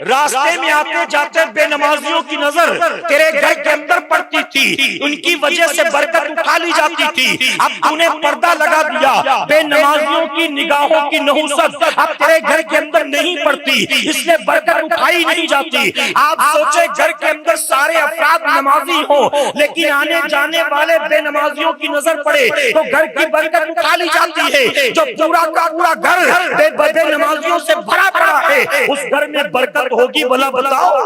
راستے میں آتے جاتے بے نمازیوں کی نظر تیرے گھر کے اندر پڑتی تھی، ان کی وجہ سے برکت اٹھا لی جاتی تھی۔ اب تو نے پردہ لگا دیا، بے نمازیوں کی نگاہوں کی نحوست اب تیرے گھر کے اندر نہیں پڑتی، اس لیے برکت اٹھائی نہیں جاتی۔ آپ سوچے گھر کے اندر سارے افراد نمازی ہوں، لیکن آنے جانے والے بے نمازیوں کی نظر پڑے تو گھر کی برکت اٹھا لی جاتی ہے۔ جو پورا کا پورا گھر بے نمازیوں سے بھرا پڑا ہے، اس گھر میں برکت ہوگی بھلا بتاؤ؟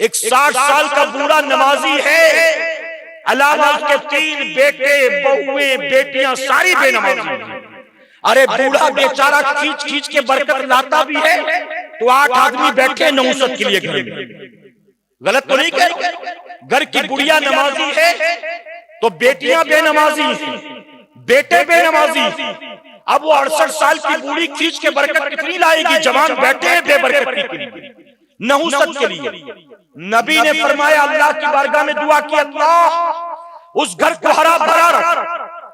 ایک 60 سال کا بوڑھا نمازی ہے، علاوہ کے 3 بیٹے بہویں بیٹیاں ساری بے نمازی ہیں۔ ارے بوڑھا بیچارہ کھینچ کھینچ کے برکت لاتا بھی ہے تو 8 آدمی بیٹھے نحوست کے لیے گھر میں۔ غلط تو نہیں کہہ؟ گھر کی بڑھیا نمازی ہے تو بیٹیاں بے نمازی ہیں، بیٹے بے نمازی ہیں۔ اب وہ 68 سال کی بوڑھی کھینچ کے برکت کتنی لائے گی؟ جوان بیٹھے ہیں بے برکت کے لیے، نحوست کے لیے۔ نبی نے فرمایا اللہ کی بارگاہ میں دعا کی، اللہ اس گھر کو ہرا بھرا رکھ،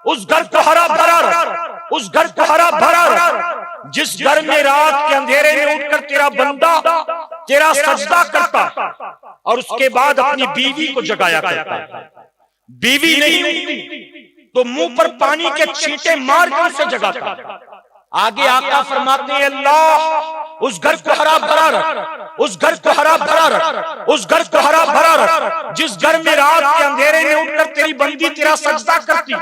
اس گھر کو ہرا بھرا رکھ، اس گھر کو ہرا بھرا رکھ، جس گھر میں رات کے اندھیرے میں اٹھ کر تیرا بندہ تیرا سجدہ کرتا اور اس کے بعد اپنی بیوی کو جگایا کرتا۔ بیوی نہیں ہوتی تو منہ پر پانی کے چھینٹے مار کے اسے جگاتا۔ آگے آقا فرماتے ہیں اللہ اس گھر کو ہرا بھرا رکھ، اس گھر کو ہرا بھرا رکھ، اس گھر کو ہرا بھرا رکھ، جس گھر میں رات کے اندھیرے میں اٹھ کر تیری بندی تیرا سجدہ کرتی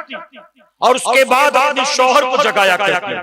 اور اس کے بعد اپنے شوہر کو جگایا کرتی۔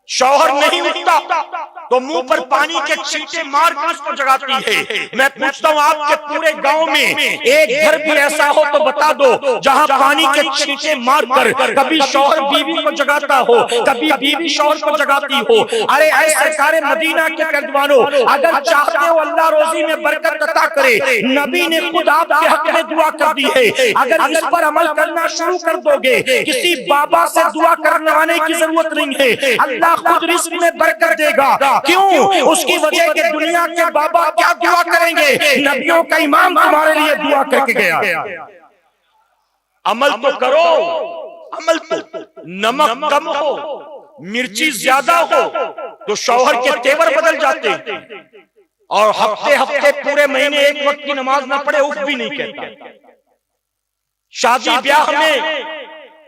شوہر نہیں اٹھتا تو منہ پر پانی کے چھینٹے مار کے اس کو جگاتی ہے۔ میں پوچھتا ہوں آپ کے پورے گاؤں میں ایک گھر بھی ایسا ہو تو بتا دو جہاں پانی کے چھینٹے مار کر کبھی شوہر بیوی کو جگاتا ہو، کبھی بیوی شوہر کو جگاتی ہو۔ ارے اے سرکار مدینہ کے قدوانوں، اگر چاہتے ہو اللہ روزی میں برکت عطا کرے، نبی نے خود آپ کے حق میں دعا کر دی ہے۔ اگر اس پر عمل کرنا شروع کر دو گے، کسی بابا سے دعا کرنے کی ضرورت نہیں ہے، اللہ خود رزق میں برکت دے گا۔ کیوں؟ اس کی وجہ کہ دنیا کے بابا کیا دعا کریں گے؟ نبیوں کا امام تمہارے لیے دعا کر کے گیا۔ عمل تو کرو، عمل تو۔ نمک کم ہو، مرچی زیادہ ہو تو شوہر کے تیور بدل جاتے، اور ہفتے ہفتے پورے مہینے ایک وقت کی نماز نہ پڑھے اف بھی نہیں کہتا۔ شادی بیاہ میں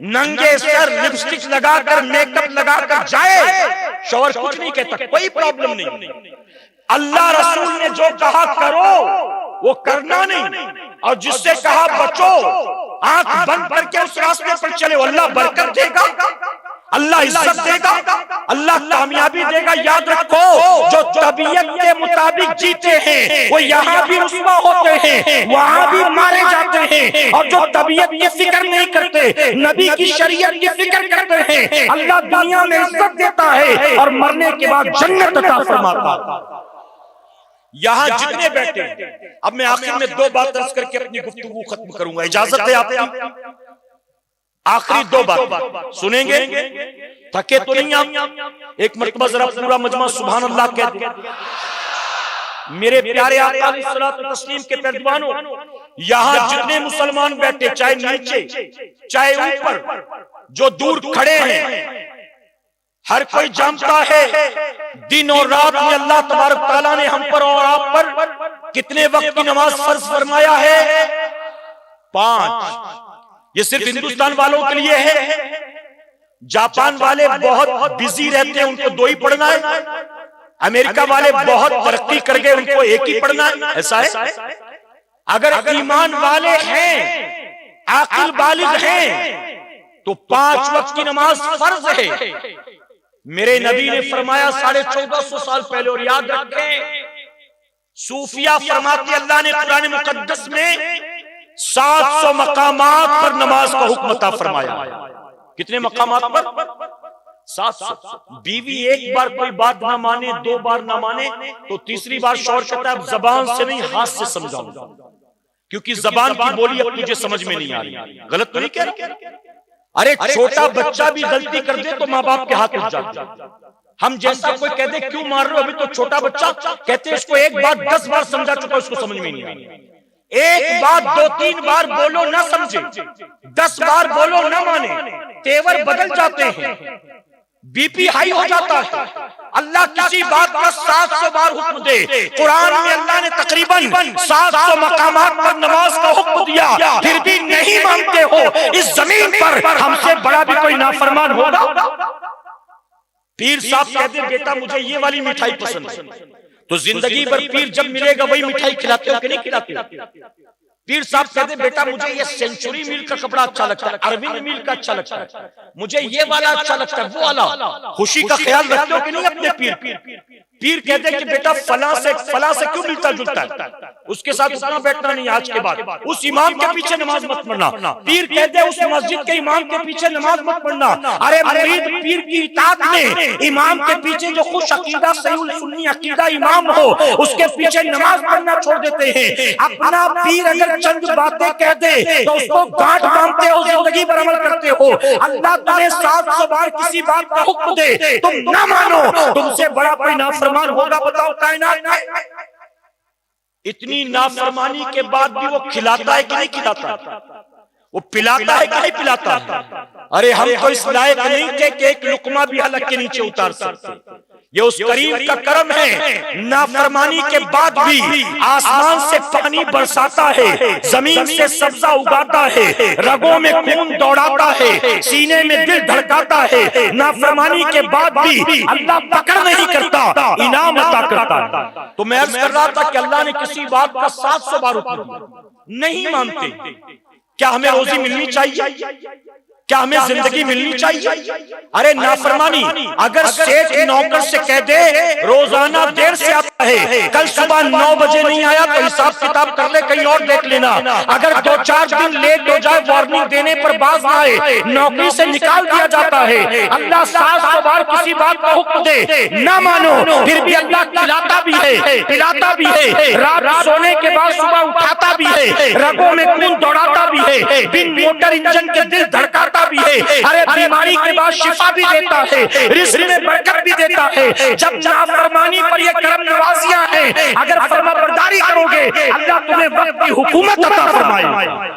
ننگے سر لپسٹک لگا کر میک اپ لگا کر جائے، شوہر کچھ نہیں کہتا، کوئی پرابلم نہیں۔ اللہ رسول نے جو کہا کرو وہ کرنا نہیں، اور جس سے کہا بچو آنکھ بند کر کے اس راستے پر چلے، اللہ برکت دے گا، اللہ عزت دے گا، اللہ کامیابی دے گا۔ یاد رکھو جو طبیعت کے مطابق جیتے ہیں وہ یہاں بھی رسوا ہوتے ہیں، وہاں بھی مارے جاتے ہیں، اور جو طبیعت کی فکر نہیں کرتے، نبی کی شریعت کی فکر کرتے ہیں، اللہ دنیا میں عزت دیتا ہے اور مرنے کے بعد جنت عطا فرماتا۔ یہاں جتنے بیٹھے، اب میں آخر میں 2 بات عرض کر کے اپنی گفتگو ختم کروں گا، اجازت ہے آپ کی؟ آخری 2 بات سنیں گے، تھکے تو نہیں آپ؟ ایک مرتبہ ذرا پورا مجمع سبحان اللہ کہہ دیں۔ میرے پیارے آقا علیہ الصلوۃ والتسلیم کے پیروانوں، یہاں جتنے مسلمان بیٹھے، چاہے نیچے چاہے اوپر، جو دور کھڑے ہیں، ہر کوئی جانتا ہے دن اور رات میں اللہ تبارک تعالیٰ نے ہم پر اور آپ پر کتنے وقت کی نماز فرض فرمایا ہے؟ 5۔ یہ صرف ہندوستان والوں کے لیے ہے، جاپان والے بہت بزی رہتے ہیں، ان کو 2 ہی پڑھنا ہے، امریکہ والے بہت ترقی کر گئے، ان کو 1 ہی پڑھنا ہے، ایسا ہے۔ اگر ایمان والے ہیں، عاقل بالغ ہیں تو 5 وقت کی نماز فرض ہے۔ میرے نبی نے فرمایا 1450 سال پہلے، اور یاد رکھیں صوفیہ فرماتے اللہ نے قرآن مقدس میں 700 مقامات پر نماز کا حکم عطا فرمایا۔ کتنے مقامات پر؟ 700۔ بیوی ایک بار کوئی بات نہ مانے، 2 بار نہ مانے تو تیسری بار شوہر کہتا ہے اب زبان سے نہیں ہاتھ سے سمجھاؤں، کیونکہ زبان کی بولی اب تجھے سمجھ میں نہیں آ رہی۔ غلط تو نہیں کہہ رہا؟ ارے چھوٹا بچہ بھی غلطی کر دے تو ماں باپ کے ہاتھ اٹھ جاتے ہیں۔ ہم جیسا کوئی کہہ دے کیوں مار رہے ہو، ابھی تو چھوٹا بچہ، کہتے ہیں اس کو ایک بات 10 بار سمجھا چکا، اس کو سمجھ میں نہیں آ رہی۔ ایک بات 2-3 بار بولو نہ سمجھے، 10 بار بولو نہ مانے، تیور بدل جاتے ہیں، بی پی ہائی ہو جاتا ہے۔ اللہ کسی بات کا 700 بار حکم دے، قرآن میں اللہ نے تقریباً 700 مقامات پر نماز کا حکم دیا، پھر بھی نہیں مانتے ہو۔ اس زمین پر ہم سے بڑا بھی کوئی نافرمان ہوگا؟ پیر صاحب کہتے ہیں بیٹا مجھے یہ والی مٹھائی پسند ہے، تو زندگی بھر پیر جب ملے گا وہی مٹھائی کھلاتے ہو کہ نہیں کھلاتے ہو؟ پیر صاحب کہتے ہیں بیٹا مجھے یہ سینچوری میل کا کپڑا اچھا لگتا ہے، اروند میل کا اچھا لگتا ہے، مجھے یہ والا اچھا لگتا ہے، وہ والا۔ خوشی کا خیال رکھتے ہو کہ نہیں اپنے پیر؟ پیر کہتے ہیں کہ بیٹا فلاں سے کیوں ملتا جلتا ہے، اس کے ساتھ اتنا بیٹھنا نہیں آج کے بعد، اس امام کے پیچھے نماز مت پڑھنا۔ پیر کہتے ہیں اس مسجد کے امام کے پیچھے نماز مت پڑھنا۔ ارے مرید پیر کی اطاعت میں امام کے پیچھے جو خوش عقیدہ صحیح السنی عقیدہ امام ہو اس کے پیچھے نماز پڑھنا چھوڑ دیتے ہیں۔ اپنا پیر اگر چند باتیں کہہ دے تو اس کو گانٹھ باندھتے ہو، زندگی پر عمل کرتے ہو۔ اللہ تمہیں 700 بار کسی بات کا حکم دے، تم نہ مانو، تم سے بڑا کوئی نافرمان ہوگا بتاؤ کائنات میں؟ اتنی نافرمانی کے بعد بھی وہ کھلاتا ہے کہ نہیں کھلاتا؟ وہ پلاتا ہے کہ نہیں پلاتا؟ ارے ہم تو اس لائق نہیں تھے کہ ایک لقمہ بھی حلق کے نیچے اتار سکتے، یہ اس کریم کا کرم ہے۔ نافرمانی کے بعد بھی آسمان سے پانی برساتا ہے، زمین سے سبزہ اگاتا ہے، رگوں میں خون دوڑاتا ہے، سینے میں دل دھڑکاتا ہے۔ نافرمانی کے بعد بھی اللہ پکڑ نہیں کرتا، انعام عطا کرتا ہے۔ تو میں عرض کر رہا تھا کہ اللہ نے کسی بات کا 700 بار حکم دیا، نہیں مانتے۔ کیا ہمیں روزی ملنی چاہیے؟ کیا ہمیں زندگی ملنی چاہیے؟ ارے نافرمانی اگر سیٹ نوکر سے کہہ دے روزانہ دیر سے آتا ہے، کل صبح 9 بجے نہیں آیا تو حساب کتاب کر لے، کہیں اور دیکھ لینا۔ اگر 2-4 دن لیٹ ہو جائے وارننگ دینے پر باز نہ آئے، نوکری سے نکال دیا جاتا ہے۔ اللہ 700 بار کسی بات کا حکم دے، نہ مانو، پھر بھی اللہ کھلاتا بھی ہے، پلاتا بھی ہے، رات سونے کے بعد صبح اٹھاتا بھی ہے، رگوں میں خون دوڑاتا بھی ہے، بن موٹر انجن کے دل دھڑکاتا بھی ہے، ارے بیماری کے بعد شفا بھی دیتا ہے، رزق میں برکت بھی دیتا ہے۔ جب نافرمانی پر یہ کرم نوازیاں ہیں، اگر فرما برداری کرو گے اللہ تمہیں وقت کی حکومت عطا فرمائے۔